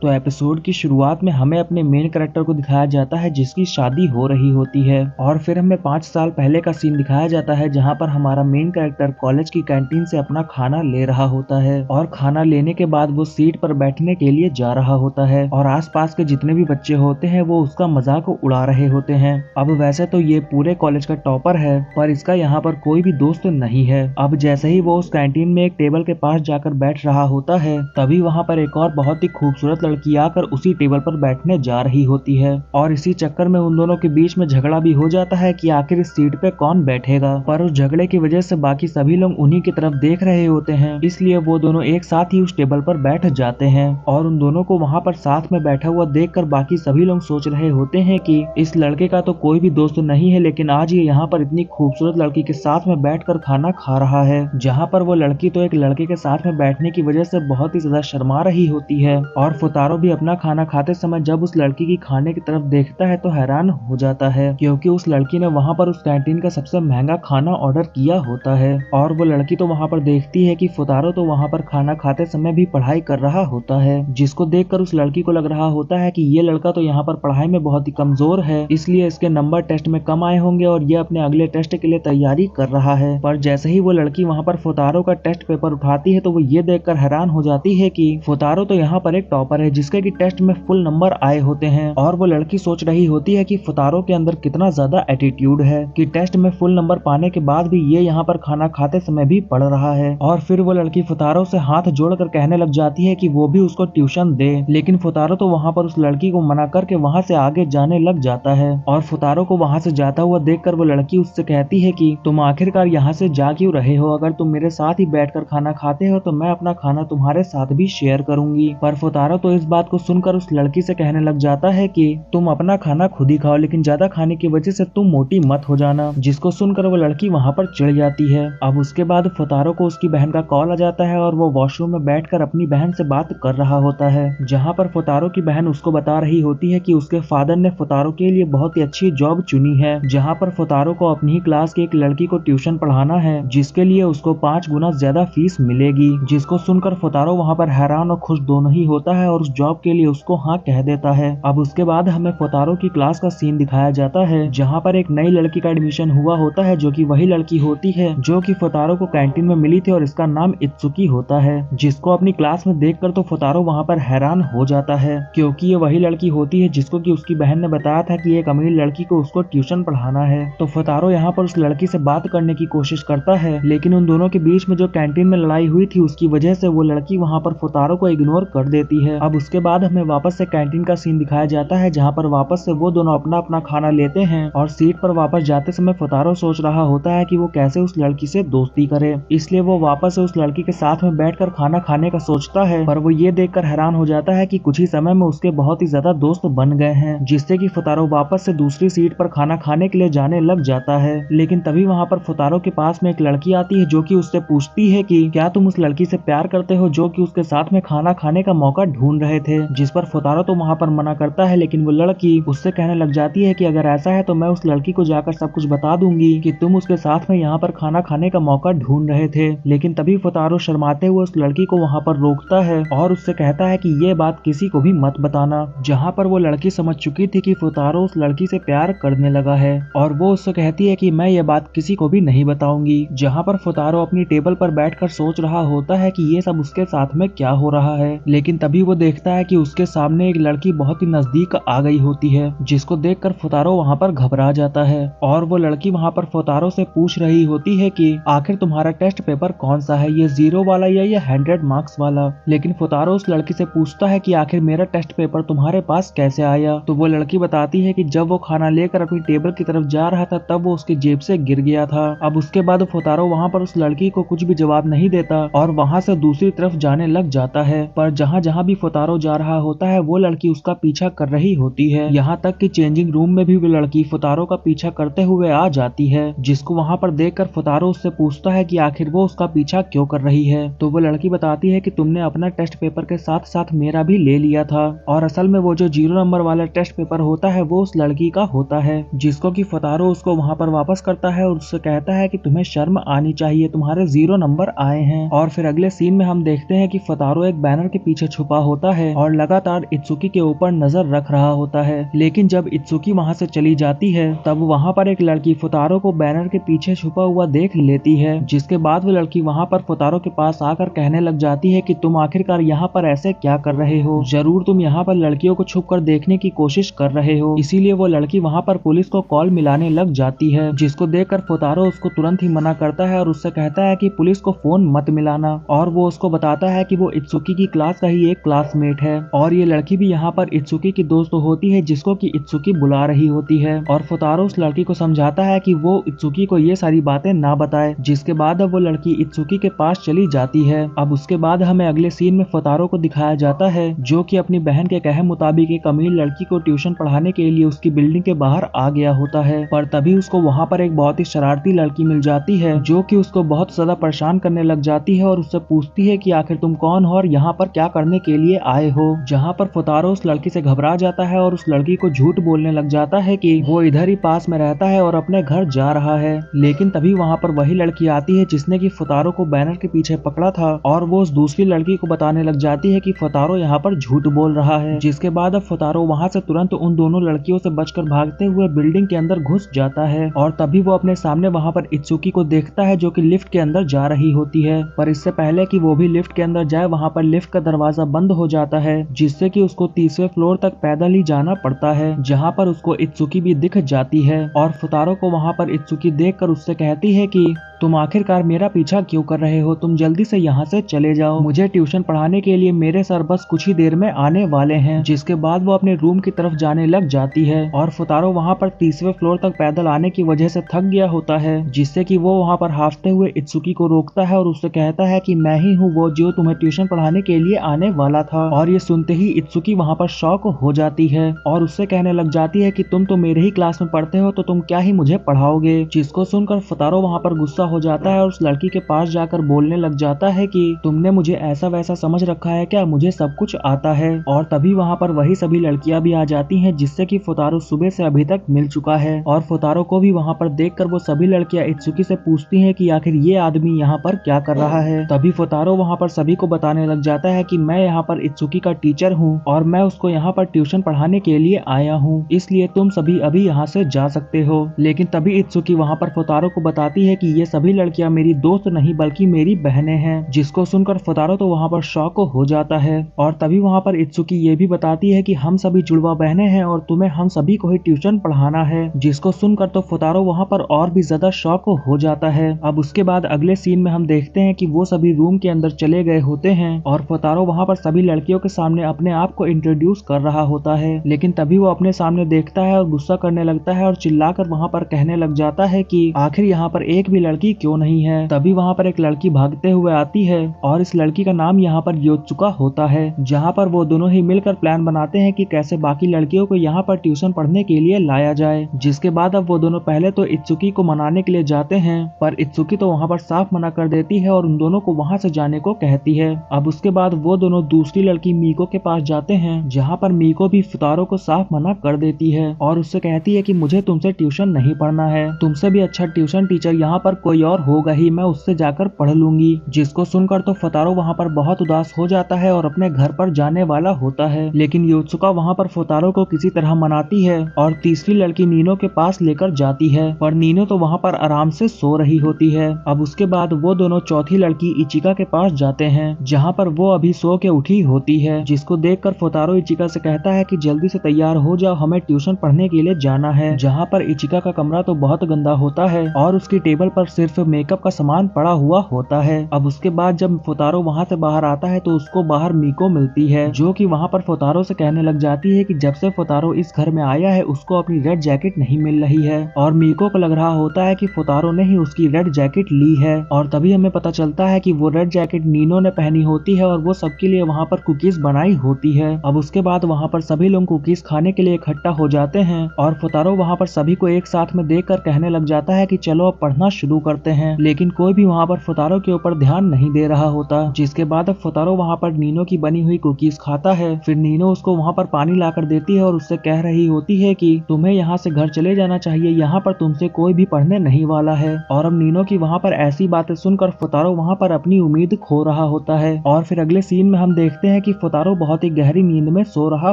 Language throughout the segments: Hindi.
तो एपिसोड की शुरुआत में हमें अपने मेन कैरेक्टर को दिखाया जाता है जिसकी शादी हो रही होती है और फिर हमें 5 साल पहले का सीन दिखाया जाता है जहाँ पर हमारा मेन कैरेक्टर कॉलेज की कैंटीन से अपना खाना ले रहा होता है और खाना लेने के बाद वो सीट पर बैठने के लिए जा रहा होता है और आसपास के जितने भी बच्चे होते हैं वो उसका मजाक उड़ा रहे होते हैं। अब वैसे तो ये पूरे कॉलेज का टॉपर है पर इसका यहाँ पर कोई भी दोस्त नहीं है। अब जैसे ही वो उस कैंटीन में एक टेबल के पास जाकर बैठ रहा होता है तभी वहाँ पर एक और बहुत ही खूबसूरत लड़की आकर उसी टेबल पर बैठने जा रही होती है और इसी चक्कर में उन दोनों के बीच में झगड़ा भी हो जाता है कि आखिर इस सीट पे कौन बैठेगा। पर उस झगड़े की वजह से बाकी सभी लोग उन्हीं की तरफ देख रहे होते हैं इसलिए वो दोनों एक साथ ही उस टेबल पर बैठ जाते हैं और उन दोनों को वहाँ पर साथ में बैठा हुआ देखकर बाकी सभी लोग सोच रहे होते हैं कि इस लड़के का तो कोई भी दोस्त नहीं है लेकिन आज ये यहाँ पर इतनी खूबसूरत लड़की के साथ में बैठकर खाना खा रहा है। जहाँ पर वो लड़की तो एक लड़के के साथ में बैठने की वजह से बहुत ही ज्यादा शर्मा रही होती है और फुतारो भी अपना खाना खाते समय जब उस लड़की की खाने की तरफ देखता है तो हैरान हो जाता है क्योंकि उस लड़की ने वहाँ पर उस कैंटीन का सबसे महंगा खाना ऑर्डर किया होता है और वो लड़की तो वहाँ पर देखती है कि फुतारो तो वहाँ पर खाना खाते समय भी पढ़ाई कर रहा होता है जिसको देखकर उस लड़की को लग रहा होता है कि ये लड़का तो यहाँ पर पढ़ाई में बहुत ही कमजोर है इसलिए इसके नंबर टेस्ट में कम आए होंगे और ये अपने अगले टेस्ट के लिए तैयारी कर रहा है। पर जैसे ही वो लड़की वहाँ पर फुतारो का टेस्ट पेपर उठाती है तो वो ये देखकर हैरान हो जाती है कि फुतारो तो यहाँ पर एक टॉपर है जिसके की टेस्ट में फुल नंबर आए होते हैं और वो लड़की सोच रही होती है कि फुतारो के अंदर कितना ज्यादा एटीट्यूड है कि टेस्ट में फुल नंबर पाने के बाद भी ये यहाँ पर खाना खाते समय भी पढ़ रहा है। और फिर वो लड़की फुतारो से हाथ जोड़कर कहने लग जाती है कि वो भी उसको ट्यूशन दे लेकिन फुतारो तो वहाँ पर उस लड़की को मना करके वहाँ से आगे जाने लग जाता है और फुतारो को वहाँ से जाता हुआ देखकर वो लड़की उससे कहती है कि तुम आखिरकार यहाँ से जा क्यों रहे हो, अगर तुम मेरे साथ ही बैठकर खाना खाते हो तो मैं अपना खाना तुम्हारे साथ भी शेयर करूंगी। पर फुतारो तो इस बात को सुनकर उस लड़की से कहने लग जाता है कि तुम अपना खाना खुद ही खाओ लेकिन ज्यादा खाने की वजह से तुम मोटी मत हो जाना, जिसको सुनकर वो लड़की वहाँ पर चिढ़ जाती है। अब उसके बाद फुतारो को उसकी बहन का कॉल आ जाता है और वो वॉशरूम में बैठकर अपनी बहन से बात कर रहा होता है जहाँ पर फुतारो की बहन उसको बता रही होती है कि उसके फादर ने फुतारो के लिए बहुत ही अच्छी जॉब चुनी है जहाँ पर फुतारो को अपनी ही क्लास की एक लड़की को ट्यूशन पढ़ाना है जिसके लिए उसको 5 गुना ज्यादा फीस मिलेगी। जिसको सुनकर फुतारो वहाँ पर हैरान और खुश दोनों ही होता है और उस जॉब के लिए उसको हाँ कह देता है। अब उसके बाद हमें फुतारो की क्लास का सीन दिखाया जाता है जहाँ पर एक नई लड़की का एडमिशन हुआ होता है जो कि वही लड़की होती है जो कि फुतारो को कैंटीन में मिली थी और इसका नाम इत्सुकी होता है जिसको अपनी क्लास में देखकर तो फुतारो वहाँ पर हैरान हो जाता है क्योंकि ये वही लड़की होती है जिसको कि उसकी बहन ने बताया था कि एक अमीर लड़की को उसको ट्यूशन पढ़ाना है। तो फुतारो यहाँ पर उस लड़की से बात करने की कोशिश करता है लेकिन उन दोनों के बीच में जो कैंटीन में लड़ाई हुई थी उसकी वजह से वो लड़की वहाँ पर फुतारो को इग्नोर कर देती है। अब उसके बाद हमें वापस से कैंटीन का सीन दिखाया जाता है जहाँ पर वापस से वो दोनों अपना अपना खाना लेते हैं और सीट पर वापस जाते समय फुतारो सोच रहा होता है कि वो कैसे उस लड़की से दोस्ती करे, इसलिए वो वापस से उस लड़की के साथ में बैठकर खाना खाने का सोचता है। पर वो ये देखकर हैरान हो जाता है कि कुछ ही समय में उसके बहुत ही ज्यादा दोस्त बन गए हैं जिससे कि फुतारो वापस से दूसरी सीट पर खाना खाने के लिए जाने लग जाता है। लेकिन तभी वहाँ पर फुतारो के पास में एक लड़की आती है जो कि उससे पूछती है कि क्या तुम उस लड़की से प्यार करते हो जो कि उसके साथ में खाना खाने का मौका ढूंढ रहे थे। जिस पर फुतारो तो वहाँ पर मना करता है लेकिन वो लड़की उससे कहने लग जाती है कि अगर ऐसा है तो मैं उस लड़की को जाकर सब कुछ बता दूंगी कि तुम उसके साथ में यहाँ पर खाना खाने का मौका ढूंढ रहे थे। लेकिन तभी फुतारो शर्माते हुए उस लड़की को वहाँ पर रोकता है और उससे कहता है कि ये बात किसी को भी मत बताना। जहाँ पर वो लड़की समझ चुकी थी कि फुतारो उस लड़की से प्यार करने लगा है और वो उससे कहती है कि मैं ये बात किसी को भी नहीं बताऊंगी। जहाँ पर फुतारो अपनी टेबल पर बैठकर सोच रहा होता है कि ये सब उसके साथ में क्या हो रहा है लेकिन तभी वो देखता है कि उसके सामने एक लड़की बहुत ही नजदीक आ गई होती है जिसको देखकर फुतारो वहाँ पर घबरा जाता है और वो लड़की वहाँ पर फुतारो से पूछ रही होती है कि आखिर तुम्हारा टेस्ट पेपर कौन सा है, ये 0 वाला या ये 100 मार्क्स वाला। लेकिन फुतारो उस लड़की से पूछता है कि आखिर मेरा टेस्ट पेपर तुम्हारे पास कैसे आया। तो वो लड़की बताती है कि जब वो खाना लेकर अपनी टेबल की तरफ जा रहा था तब वो उसकी जेब से गिर गया था। अब उसके बाद फुतारो वहाँ पर उस लड़की को कुछ भी जवाब नहीं देता और वहाँ से दूसरी तरफ जाने लग जाता है। पर जहाँ जहाँ भी फुतारो जा रहा होता है वो लड़की उसका पीछा कर रही होती है, यहाँ तक कि चेंजिंग रूम में भी वो लड़की फुतारो का पीछा करते हुए आ जाती है जिसको वहाँ पर देखकर फुतारो उससे पूछता है कि आखिर वो उसका पीछा क्यों कर रही है। तो वो लड़की बताती है कि तुमने अपना टेस्ट पेपर के साथ साथ मेरा भी ले लिया था और असल में वो जो 0 नंबर वाला टेस्ट पेपर होता है वो उस लड़की का होता है जिसको कि फुतारो उसको वहाँ पर वापस करता है और उससे कहता है कि तुम्हें शर्म आनी चाहिए, तुम्हारे 0 नंबर आए हैं। और फिर अगले सीन में हम देखते हैं कि फुतारो एक बैनर के पीछे छुपा होता है और लगातार इत्सुकी के ऊपर नजर रख रहा होता है। लेकिन जब इत्सुकी वहाँ से चली जाती है तब वहाँ पर एक लड़की फुतारो को बैनर के पीछे छुपा हुआ देख लेती है, जिसके बाद वो लड़की वहाँ पर फुतारो के पास आकर कहने लग जाती है कि तुम आखिरकार यहाँ पर ऐसे क्या कर रहे हो, जरूर तुम यहाँ पर लड़कियों को छुप कर देखने की कोशिश कर रहे हो। इसीलिए वो लड़की वहाँ पर पुलिस को कॉल मिलाने लग जाती है, जिसको देखकर फुतारो उसको तुरंत ही मना करता है और उससे कहता है कि पुलिस को फोन मत मिलाना। और वो उसको बताता है कि वो इत्सुकी की क्लास का ही एक क्लासमेट है और ये लड़की भी यहाँ पर इत्सुकी की दोस्त होती है जिसको कि इत्सुकी बुला रही होती है। और फुतारो उस लड़की को समझाता है कि वो इत्सुकी को ये सारी बातें ना बताए, जिसके बाद अब वो लड़की इत्सुकी के पास चली जाती है। अब उसके बाद हमें अगले सीन में फुतारो को दिखाया जाता है जो कि अपनी बहन के कहे मुताबिक एक अमीर लड़की को ट्यूशन पढ़ाने के लिए उसकी बिल्डिंग के बाहर आ गया होता है। पर तभी उसको वहाँ पर एक बहुत ही शरारती लड़की मिल जाती है जो कि उसको बहुत ज्यादा परेशान करने लग जाती है और उससे पूछती है कि आखिर तुम कौन हो और यहाँ पर क्या करने के लिए आए हो। जहाँ पर फुतारो उस लड़की से घबरा जाता है और उस लड़की को झूठ बोलने लग जाता है कि वो इधर ही पास में रहता है और अपने घर जा रहा है। लेकिन तभी वहाँ पर वही लड़की आती है जिसने कि फुतारो को बैनर के पीछे पकड़ा था और वो उस दूसरी लड़की को बताने लग जाती है कि फुतारो यहाँ पर झूठ बोल रहा है। जिसके बाद अब फुतारो वहाँ से तुरंत उन दोनों लड़कियों से बचकर भागते हुए बिल्डिंग के अंदर घुस जाता है और तभी वो अपने सामने वहाँ पर इत्सुकी को देखता है जो कि लिफ्ट के अंदर जा रही होती है। पर इससे पहले कि वो भी लिफ्ट के अंदर जाए वहाँ पर लिफ्ट का दरवाजा बंद हो जाता है, जिससे कि उसको 30वें फ्लोर तक पैदल ही जाना पड़ता है, जहाँ पर उसको इत्सुकी भी दिख जाती है। और फुतारो को वहाँ पर इत्सुकी देखकर उससे कहती है कि तुम आखिरकार मेरा पीछा क्यों कर रहे हो, तुम जल्दी से यहाँ से चले जाओ, मुझे ट्यूशन पढ़ाने के लिए मेरे सर बस कुछ ही देर में आने वाले हैं। जिसके बाद वो अपने रूम की तरफ जाने लग जाती है और फुतारो वहाँ पर 30वें फ्लोर तक पैदल आने की वजह से थक गया होता है, जिससे कि वो वहाँ पर हाफते हुए इत्सुकी को रोकता है और उससे कहता है कि मैं ही हूँ वो जो तुम्हें ट्यूशन पढ़ाने के लिए आने वाला था। और ये सुनते ही इत्सुकी वहाँ पर शॉक हो जाती है और उससे कहने लग जाती है कि तुम तो मेरे ही क्लास में पढ़ते हो तो तुम क्या ही मुझे पढ़ाओगे। जिसको सुनकर फुतारो वहाँ पर गुस्सा हो जाता है और उस लड़की के पास जाकर बोलने लग जाता है कि तुमने मुझे ऐसा वैसा समझ रखा है क्या, मुझे सब कुछ आता है। और तभी वहाँ पर वही सभी लड़कियां भी आ जाती हैं, जिससे कि फुतारो सुबह से अभी तक मिल चुका है। और फुतारो को भी वहाँ पर देखकर वो सभी लड़कियां इत्सुकी से पूछती हैं कि आखिर ये आदमी यहाँ पर क्या कर रहा है। तभी फुतारो वहाँ पर सभी को बताने लग जाता है कि मैं यहाँ पर इत्सुकी का टीचर हूँ और मैं उसको यहाँ पर ट्यूशन पढ़ाने के लिए आया हूँ, इसलिए तुम सभी अभी यहाँ से जा सकते हो। लेकिन तभी इत्सुकी वहाँ पर फुतारो को बताती है कि ये सभी लड़कियां मेरी दोस्त नहीं बल्कि मेरी बहनें हैं। जिसको सुनकर फुतारो तो वहाँ पर शॉक हो जाता है। और तभी वहाँ पर इत्सुकी ये भी बताती है कि हम सभी जुड़वा बहनें हैं और तुम्हें हम सभी को ही ट्यूशन पढ़ाना है। जिसको सुनकर तो फुतारो वहाँ पर और भी ज्यादा शॉक हो जाता है। अब उसके बाद अगले सीन में हम देखते हैं कि वो सभी रूम के अंदर चले गए होते हैं और फुतारो वहाँ पर सभी लड़कियों के सामने अपने आप को इंट्रोड्यूस कर रहा होता है। लेकिन तभी वो अपने सामने देखता है और गुस्सा करने लगता है और चिल्लाकर वहाँ पर कहने लग जाता है कि आखिर यहाँ पर एक भी लड़की क्यों नहीं है। तभी वहाँ पर एक लड़की भागते हुए आती है और इस लड़की का नाम यहाँ पर योत्सुका होता है, जहाँ पर वो दोनों ही मिलकर प्लान बनाते हैं कि कैसे बाकी लड़कियों को यहाँ पर ट्यूशन पढ़ने के लिए लाया जाए। जिसके बाद अब वो दोनों पहले तो इत्सुकी को मनाने के लिए जाते हैं, पर इत्सुकी तो वहाँ पर साफ मना कर देती है और उन दोनों को वहाँ से जाने को कहती है। अब उसके बाद वो दोनों दूसरी लड़की मीको के पास जाते हैं, जहाँ पर मीको भी फुतारो को साफ मना कर देती है और उससे कहती है कि मुझे तुमसे ट्यूशन नहीं पढ़ना है, तुमसे भी अच्छा ट्यूशन टीचर यहाँ पर कोई और होगा ही, मैं उससे जाकर पढ़ लूंगी। जिसको सुनकर तो फुतारो वहाँ पर बहुत उदास हो जाता है और अपने घर पर जाने वाला होता है। लेकिन योत्सुका वहाँ पर फुतारो को किसी तरह मनाती है और तीसरी लड़की नीनो के पास लेकर जाती है, पर नीनो तो वहाँ पर आराम से सो रही होती है। अब उसके बाद वो दोनों चौथी लड़की इचिका के पास जाते हैं, जहाँ पर वो अभी सो के उठी होती है। जिसको देखकर फुतारो इचिका से कहता है कि जल्दी से तैयार हो जाओ, हमें ट्यूशन पढ़ने के लिए जाना है। जहाँ पर इचिका का कमरा तो बहुत गंदा होता है और उसकी टेबल पर सिर्फ मेकअप का सामान पड़ा हुआ होता है। अब उसके बाद जब फुतारो वहाँ से बाहर आता है तो उसको बाहर मीको मिलती है, जो कि वहाँ पर फुतारो से कहने लग जाती है कि जब से फुतारो इस घर में आया है उसको अपनी रेड जैकेट नहीं मिल रही है। और मीको को लग रहा होता है कि फुतारो ने ही उसकी रेड जैकेट ली है। और तभी हमें पता चलता है कि वो रेड जैकेट नीनो ने पहनी होती है और वो सबके लिए वहाँ पर कुकीज बनाई होती है। अब उसके बाद वहाँ पर सभी लोग कुकीज खाने के लिए इकट्ठा हो जाते हैं और फुतारो वहाँ पर सभी को एक साथ में देखकर कहने लग जाता है कि चलो अब पढ़ना शुरू कर करते हैं, लेकिन कोई भी वहाँ पर फुतारो के ऊपर ध्यान नहीं दे रहा होता। जिसके बाद अब फुतारो वहाँ पर नीनो की बनी हुई कुकीज खाता है। फिर नीनो उसको वहाँ पर पानी लाकर देती है और उससे कह रही होती है कि तुम्हें यहाँ से घर चले जाना चाहिए, यहाँ पर तुमसे कोई भी पढ़ने नहीं वाला है। और अब नीनो की वहाँ पर ऐसी बातें सुनकर फुतारो वहाँ पर अपनी उम्मीद खो रहा होता है। और फिर अगले सीन में हम देखते हैं कि फुतारो बहुत ही गहरी नींद में सो रहा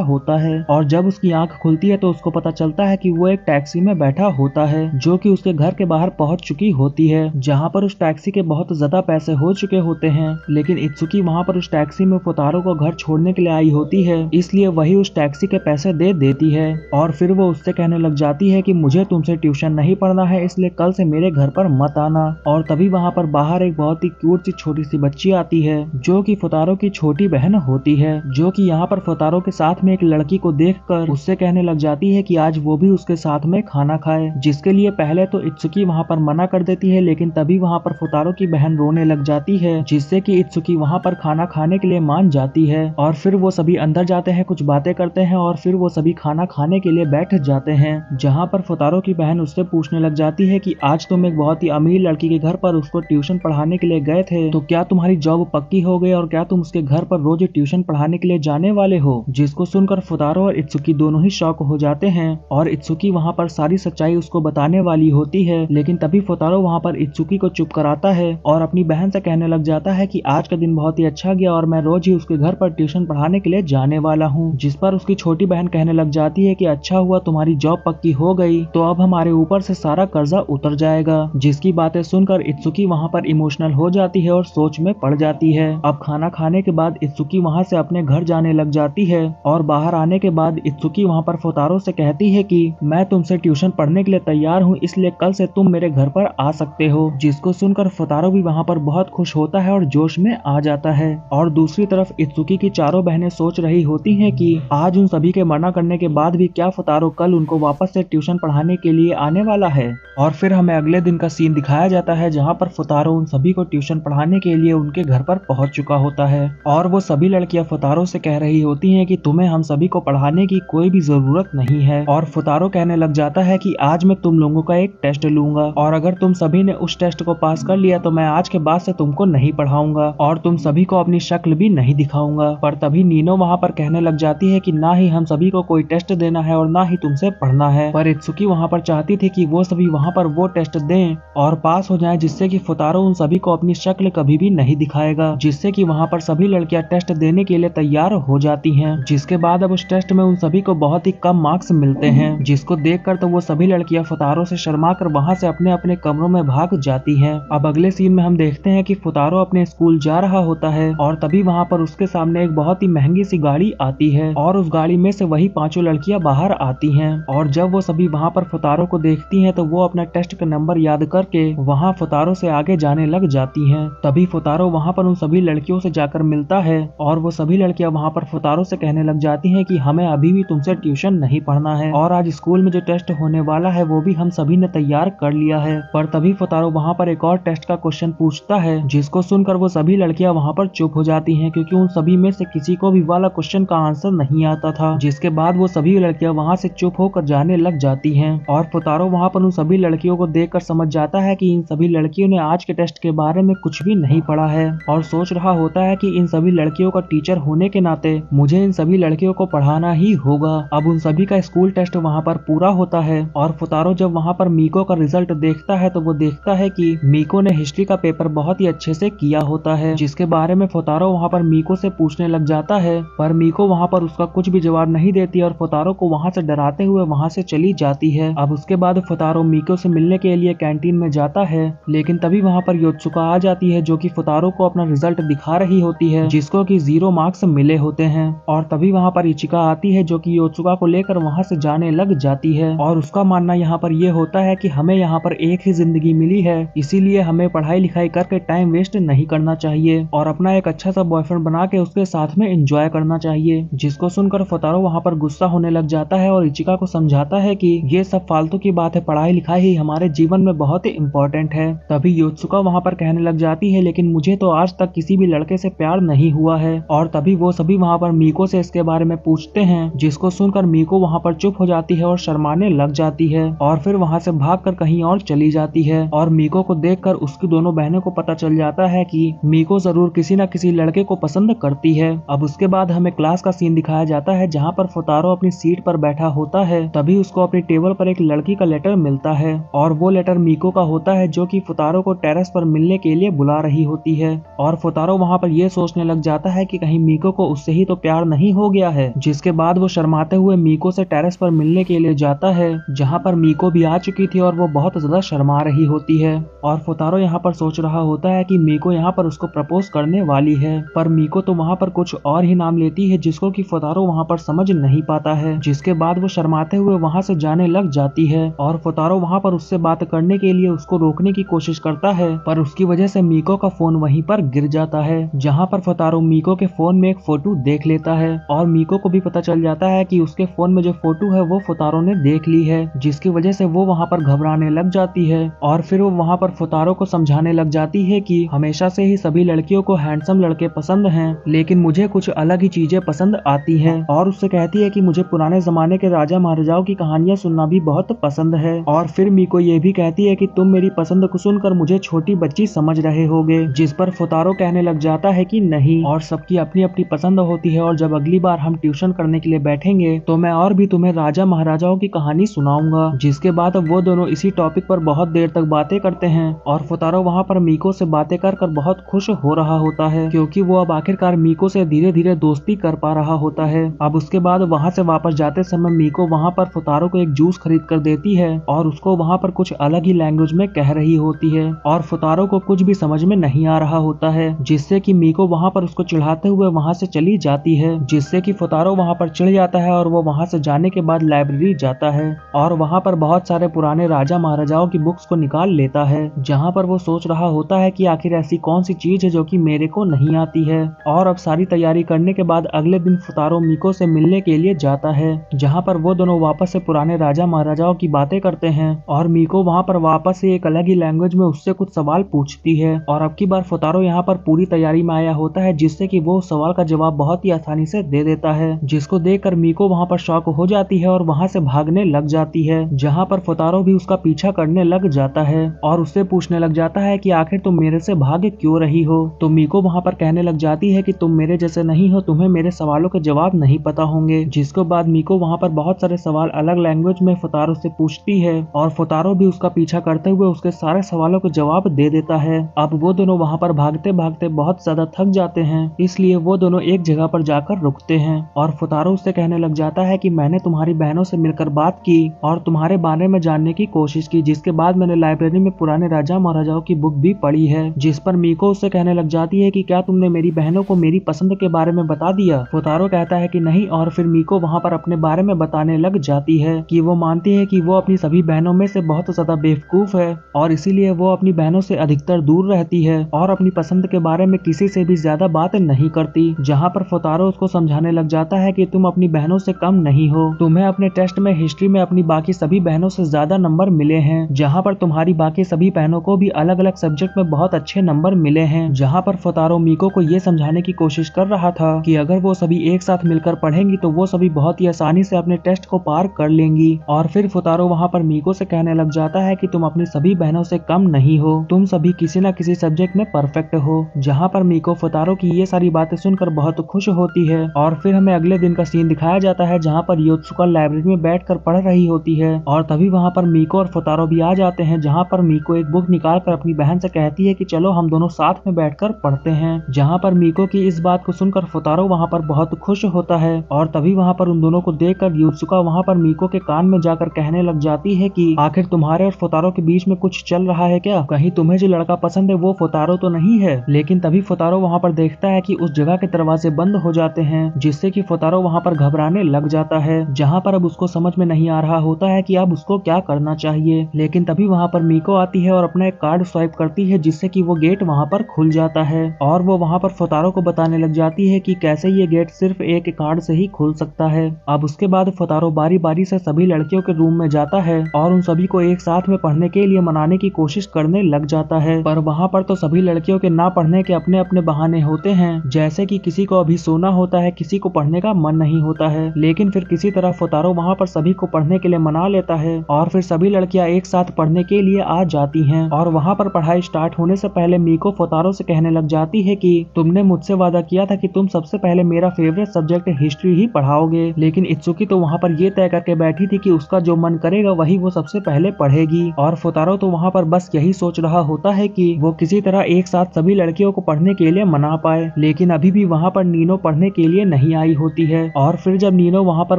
होता है और जब उसकी आंख खुलती है तो उसको पता चलता है कि वो एक टैक्सी में बैठा होता है जो कि उसके घर के बाहर पहुंच चुकी होती है, जहां पर उस टैक्सी के बहुत ज्यादा पैसे हो चुके होते हैं। लेकिन इत्सुकी वहां पर उस टैक्सी में फुतारो को घर छोड़ने के लिए आई होती है, इसलिए वही उस टैक्सी के पैसे दे देती है। और फिर वो उससे कहने लग जाती है कि मुझे तुमसे ट्यूशन नहीं पढ़ना है, इसलिए कल से मेरे घर पर मत आना। और तभी वहाँ पर बाहर एक बहुत ही क्यूट सी छोटी सी बच्ची आती है जो कि फुतारो की छोटी बहन होती है, जो कि यहाँ पर फुतारो के साथ में एक लड़की को देखकर उससे कहने लग जाती है कि आज वो भी उसके साथ में खाना खाए। जिसके लिए पहले तो इत्सुकी वहाँ पर मना कर देती है, लेकिन तभी वहाँ पर फुतारो की बहन रोने लग जाती है, जिससे कि इत्सुकी वहाँ पर खाना खाने के लिए मान जाती है। और फिर वो सभी अंदर जाते हैं, कुछ बातें करते हैं और फिर वो सभी खाना खाने के लिए बैठ जाते हैं, जहाँ पर फुतारो की बहन उससे पूछने लग जाती है कि आज तुम एक बहुत ही अमीर लड़की के घर पर उसको ट्यूशन पढ़ाने के लिए गए थे, तो क्या तुम्हारी जॉब पक्की हो गई और क्या तुम उसके घर पर रोज ट्यूशन पढ़ाने के लिए जाने वाले हो। जिसको सुनकर फुतारो और इत्सुकी दोनों ही शॉक हो जाते हैं और इत्सुकी वहाँ पर सारी सच्चाई उसको बताने वाली होती है, लेकिन तभी फुतारो वहाँ पर इत्सुकी को चुप कराता है और अपनी बहन से कहने लग जाता है कि आज का दिन बहुत ही अच्छा गया और मैं रोज ही उसके घर पर ट्यूशन पढ़ाने के लिए जाने वाला हूँ। जिस पर उसकी छोटी बहन कहने लग जाती है कि अच्छा हुआ तुम्हारी जॉब पक्की हो गई, तो अब हमारे ऊपर से सारा कर्जा उतर जाएगा। जिसकी बातें सुनकर इत्सुकी वहाँ पर इमोशनल हो जाती है और सोच में पड़ जाती है। अब खाना खाने के बाद इत्सुकी वहाँ से अपने घर जाने लग जाती है और बाहर आने के बाद इत्सुकी वहाँ पर फुतारो से कहती है कि मैं तुमसे ट्यूशन पढ़ने के लिए तैयार हूँ, इसलिए कल से तुम मेरे घर पर आ सकते हो। जिसको सुनकर फुतारो भी वहाँ पर बहुत खुश होता है और जोश में आ जाता है। और दूसरी तरफ इत्सुकी की चारों बहनें सोच रही होती हैं कि आज उन सभी के मना करने के बाद भी क्या फुतारो कल उनको वापस से ट्यूशन पढ़ाने के लिए आने वाला है। और फिर हमें अगले दिन का सीन दिखाया जाता है जहाँ पर फुतारो उन सभी को ट्यूशन पढ़ाने के लिए उनके घर पर पहुंच चुका होता है और वो सभी लड़कियां फुतारो से कह रही होती हैं कि तुम्हें हम सभी को पढ़ाने की कोई भी जरूरत नहीं है। और फुतारो कहने लग जाता है कि आज मैं तुम लोगों का एक टेस्ट लूंगा और अगर तुम सभी ने उस टेस्ट को पास कर लिया तो मैं आज के बाद से तुमको नहीं पढ़ाऊंगा और तुम सभी को अपनी शक्ल भी नहीं दिखाऊंगा। पर तभी नीनो वहाँ पर कहने लग जाती है कि ना ही हम सभी को कोई टेस्ट देना है और ना ही तुमसे पढ़ना है। पर इत्सुकी वहाँ पर चाहती थी कि वो सभी वहाँ पर वो टेस्ट दें और पास हो जाएं, जिससे कि फुतारो उन सभी को अपनी शक्ल कभी भी नहीं दिखाएगा, जिससे कि वहाँ पर सभी लड़कियां टेस्ट देने के लिए तैयार हो जाती हैं। जिसके बाद अब उस टेस्ट में उन सभी को बहुत ही कम मार्क्स मिलते हैं, जिसको देखकर तो वो सभी लड़कियां फुतारो से शर्मा कर वहाँ से अपने अपने कमरों में भाग जाती हैं। अब अगले सीन में हम देखते हैं कि फुतारो अपने स्कूल जा रहा होता है और तभी वहाँ पर उसके सामने एक बहुत ही महंगी सी गाड़ी आती है और उस गाड़ी में से वही पांचों लड़कियां बाहर आती हैं। और जब वो सभी वहाँ पर फुतारो को देखती हैं तो वो अपना टेस्ट का नंबर याद करके वहाँ फुतारो से आगे जाने लग जाती हैं। तभी फुतारो वहाँ पर उन सभी लड़कियों से जाकर मिलता है और वो सभी लड़कियां वहाँ पर फुतारो से कहने लग जाती हैं कि हमें अभी भी तुमसे ट्यूशन नहीं पढ़ना है और आज स्कूल में जो टेस्ट होने वाला है वो भी हम सभी ने तैयार कर लिया है। पर तभी फुतारो वहाँ पर एक और टेस्ट का क्वेश्चन पूछता है, जिसको सुनकर वो सभी लड़कियां वहाँ पर चुप हो जाती हैं क्योंकि उन सभी में से किसी को भी वाला क्वेश्चन का आंसर नहीं आता था। जिसके बाद वो सभी लड़कियां वहाँ से चुप होकर जाने लग जाती हैं और फुतारो वहाँ पर उन सभी लड़कियों को देखकर समझ जाता है कि इन सभी लड़कियों ने आज के टेस्ट के बारे में कुछ भी नहीं पढ़ा है और सोच रहा होता है कि इन सभी लड़कियों का टीचर होने के नाते मुझे इन सभी लड़कियों को पढ़ाना ही होगा। अब उन सभी का स्कूल टेस्ट वहाँ पर पूरा होता है और फुतारो जब वहाँ पर मीको का रिजल्ट देखता है तो वो देखता है कि मीको ने हिस्ट्री का पेपर बहुत ही अच्छे से किया होता है, जिसके बारे में फुतारो वहाँ पर मीको से पूछने लग जाता है। पर मीको वहाँ पर उसका कुछ भी जवाब नहीं देती और फुतारो को वहाँ से डराते हुए वहाँ से चली जाती है। अब उसके बाद फुतारो मीको से मिलने के लिए कैंटीन में जाता है, लेकिन तभी वहाँ पर योत्सुका आ जाती है जो कि फुतारो को अपना रिजल्ट दिखा रही होती है, जिसको कि 0 मार्क्स मिले होते हैं। और तभी वहाँ पर इचिका आती है जो कि योत्सुका को लेकर वहाँ से जाने लग जाती है और उसका मानना यहाँ पर ये होता है कि हमें यहाँ पर एक ही जिंदगी मिली है, इसीलिए हमें पढ़ाई लिखाई करके टाइम वेस्ट नहीं करना चाहिए और अपना एक अच्छा सा बॉयफ्रेंड बना के उसके साथ में एंजॉय करना चाहिए। जिसको सुनकर फुतारो वहाँ पर गुस्सा होने लग जाता है और इचिका को समझाता है कि ये सब फालतू की बात है, पढ़ाई लिखाई ही हमारे जीवन में बहुत ही इम्पोर्टेंट है। तभी योत्सुका वहाँ पर कहने लग जाती है लेकिन मुझे तो आज तक किसी भी लड़के से प्यार नहीं हुआ है। और तभी वो सभी वहाँ पर मीको से इसके बारे में पूछते हैं, जिसको सुनकर मीको वहाँ पर चुप हो जाती है और शर्माने लग जाती है और फिर वहाँ से भागकर कहीं और चली जाती है। और मीको को देखकर उसकी दोनों बहनों को पता चल जाता है कि मीको जरूर किसी न किसी लड़के को पसंद करती है। अब उसके बाद हमें क्लास का सीन दिखाया जाता है जहाँ पर फुतारो अपनी सीट पर बैठा होता है। तभी उसको अपनी टेबल पर एक लड़की का लेटर मिलता है और वो लेटर मीको का होता है जो कि फुतारो को टेरेस पर मिलने के लिए बुला रही होती है। और फुतारो वहाँ पर ये सोचने लग जाता है कि कहीं मीको को उससे ही तो प्यार नहीं हो गया है। जिसके बाद वो शर्माते हुए मीको से टेरेस पर मिलने के लिए जाता है जहाँ पर मीको भी आ चुकी थी और वो बहुत ज्यादा शर्मा रही होती है। और फुतारो यहाँ पर सोच रहा होता है कि मीको यहाँ पर उसको प्रपोज करने वाली है, पर मीको तो वहाँ पर कुछ और ही नाम लेती है जिसको कि फुतारो वहाँ पर समझ नहीं पाता है। जिसके बाद वो शर्माते हुए वहाँ से जाने लग जाती है और फुतारो वहाँ पर उससे बात करने के लिए उसको रोकने की कोशिश करता है, पर उसकी वजह से मीको का फोन वहीं पर गिर जाता है। जहाँ पर फुतारो मीको के फोन में एक फोटो देख लेता है और मीको को भी पता चल जाता है कि उसके फोन में जो फोटो है वो फुतारो ने देख ली है, जिसकी वजह से वो वहाँ पर घबराने लग जाती है। और फिर वो वहाँ पर फुतारो को समझाने लग जाती है कि हमेशा से ही सभी लड़कियों को हैंडसम लड़के पसंद हैं, लेकिन मुझे कुछ अलग ही चीजें पसंद आती हैं। और उससे कहती है कि मुझे पुराने जमाने के राजा महाराजाओं की कहानियां सुनना भी बहुत पसंद है। और फिर मीको ये भी कहती है कि तुम मेरी पसंद को सुनकर मुझे छोटी बच्ची समझ रहे होगे, जिस पर फुतारो कहने लग जाता है कि नहीं, और सबकी अपनी अपनी पसंद होती है और जब अगली बार हम ट्यूशन करने के लिए बैठेंगे तो मैं और भी तुम्हें राजा महाराजाओं की कहानी सुनाऊंगा। जिसके बाद वो दोनों इसी टॉपिक पर बहुत देर तक बातें करते हैं और फुतारो वहाँ पर मीको से बातें कर बहुत खुश हो रहा होता है क्योंकि वो अब आखिरकार मीको से धीरे धीरे दोस्ती कर पा रहा होता है। अब उसके बाद वहाँ से वापस जाते समय मीको वहाँ पर फुतारो को एक जूस खरीद कर देती है और उसको वहाँ पर कुछ अलग ही लैंग्वेज में कह रही होती है और फुतारो को कुछ भी समझ में नहीं आ रहा होता है, जिससे कि मीको वहाँ पर उसको चिढ़ाते हुए वहाँ से चली जाती है, जिससे कि फुतारो वहाँ पर चिढ़ जाता है और वो वहाँ से जाने के बाद लाइब्रेरी जाता है और वहाँ पर बहुत सारे पुराने राजा महाराजाओं की बुक्स को निकाल लेता है, जहाँ पर वो सोच रहा होता है कि आखिर ऐसी कौन सी चीज है जो कि मेरे को नहीं आती है। और अब सारी तैयारी करने के बाद अगले दिन फुतारो मीको से मिलने के लिए जाता है, जहाँ पर वो दोनों वापस से पुराने राजा महाराजाओं की बातें करते हैं और मीको वहाँ पर वापस से एक अलग ही लैंग्वेज में उससे कुछ सवाल पूछती है। और अब की बार फुतारो यहाँ पर पूरी तैयारी में आया होता है, जिससे कि वो सवाल का जवाब बहुत ही आसानी से दे देता है, जिसको देखकर मीको वहाँ पर शॉक हो जाती है और वहाँ से भागने लग जाती है, जहाँ पर फुतारो भी उसका पीछा करने लग जाता है और उससे पूछने लग जाता है कि आखिर तुम मेरे से भाग क्यों रही हो। तो मीको वहाँ पर कहने लग जाती है कि तुम मेरे जैसे नहीं हो, तुम्हें मेरे सवालों के जवाब नहीं पता होंगे। जिसके बाद मीको वहाँ पर बहुत सारे सवाल अलग लैंग्वेज में फुतारो से पूछती है और फुतारो भी उसका पीछा करते हुए उसके सारे सवालों के जवाब दे देता है। अब वो दोनों वहाँ पर भागते भागते बहुत ज्यादा थक जाते हैं, इसलिए वो दोनों एक जगह पर जाकर रुकते हैं और फुतारो उससे कहने लग जाता है कि मैंने तुम्हारी बहनों से मिलकर बात की और तुम्हारे बारे में जानने की कोशिश की, जिसके बाद मैंने लाइब्रेरी में पुराने राजा महाराजाओं की बुक भी पढ़ी है। जिस पर मीको उससे कहने लग जाती है कि क्या तुमने मेरी बहनों को मेरी पसंद के बारे में बता दिया। फुतारो कहता है कि नहीं और फिर मीको वहाँ पर अपने बारे में बताने लग जाती है कि वो मानती है कि वो अपनी सभी बहनों में से बहुत ज्यादा बेवकूफ है और इसीलिए वो अपनी बहनों से अधिकतर दूर रहती है और अपनी पसंद के बारे में किसी से भी ज्यादा बात नहीं करती। जहाँ पर फुतारो उसको समझाने लग जाता है कि तुम अपनी बहनों से कम नहीं हो, तुम्हें अपने टेस्ट में हिस्ट्री में अपनी बाकी सभी बहनों से ज्यादा नंबर मिले हैं, जहाँ पर तुम्हारी बाकी सभी बहनों को भी अलग अलग सब्जेक्ट में बहुत अच्छे नंबर मिले हैं। जहाँ पर फुतारो मीको को ये समझाने की कोशिश कर रहा था कि अगर वो सभी एक साथ मिलकर पढ़ेंगी तो वो सभी बहुत ही आसानी से अपने टेस्ट को पार कर लेंगी। और फिर फुतारो वहाँ पर मीको से कहने लग जाता है कि तुम अपनी सभी बहनों से कम नहीं हो, तुम सभी किसी न किसी सब्जेक्ट में परफेक्ट हो। जहाँ पर मीको फुतारो की ये सारी बातें सुनकर बहुत खुश होती है। और फिर हमें अगले दिन का सीन दिखाया जाता है जहाँ पर योत्सुका लाइब्रेरी में बैठकर पढ़ रही होती है और तभी वहाँ पर मीको और फुतारो भी आ जाते हैं। जहाँ पर मीको एक बुक निकाल कर अपनी बहन से कहती है कि चलो हम दोनों साथ में बैठकर पढ़ते हैं। जहाँ पर मीको की इस बात को सुनकर फुतारो वहाँ पर बहुत खुश होता है और तभी वहाँ पर उन दोनों को देखकर योत्सुका वहाँ पर मीको के कान में जाकर कहने लग जाती है कि आखिर तुम्हारे और फुतारो के बीच में कुछ चल रहा है क्या, कहीं तुम्हें जो लड़का पसंद है वो फुतारो तो नहीं है। लेकिन तभी फुतारो वहाँ पर देखता है कि उस जगह के दरवाजे बंद हो जाते हैं, जिससे कि फुतारो वहाँ पर घबराने लग जाता है। जहाँ पर अब उसको समझ में नहीं आ रहा होता है कि अब उसको क्या करना चाहिए। लेकिन तभी वहाँ पर मीको आती है और अपना एक कार्ड स्वाइप करती है, जिससे कि वो गेट वहाँ पर खुल जाता है और वो वहाँ पर फुतारो को बताने लग जाती है कि कैसे ये गेट सिर्फ एक कार्ड से ही खुल सकता है। अब उसके बाद फुतारो बारी बारी से सभी लड़कियों के रूम में जाता है और उन सभी को एक साथ में पढ़ने के लिए मनाने की कोशिश करने लग जाता है, पर वहाँ पर तो सभी लड़कियों के ना पढ़ने के अपने अपने बहाने होते हैं, जैसे कि किसी को अभी सोना होता है, किसी को पढ़ने का मन नहीं होता है। लेकिन फिर किसी तरह फुतारो वहाँ पर सभी को पढ़ने के लिए मना लेता है और फिर सभी लड़कियाँ एक साथ पढ़ने के लिए लिए आ जाती हैं और वहाँ पर पढ़ाई स्टार्ट होने से पहले मीको फोतारो से कहने लग जाती है कि तुमने मुझसे वादा किया था कि तुम सबसे पहले मेरा फेवरेट सब्जेक्ट हिस्ट्री ही पढ़ाओगे, लेकिन इत्सुकी तो वहाँ पर ये तय करके बैठी थी कि उसका जो मन करेगा वही वो सबसे पहले पढ़ेगी। और फोतारो तो वहाँ पर बस यही सोच रहा होता है कि वो किसी तरह एक साथ सभी लड़कियों को पढ़ने के लिए मना पाए, लेकिन अभी भी वहाँ पर नीनो पढ़ने के लिए नहीं आई होती है। और फिर जब नीनो वहाँ पर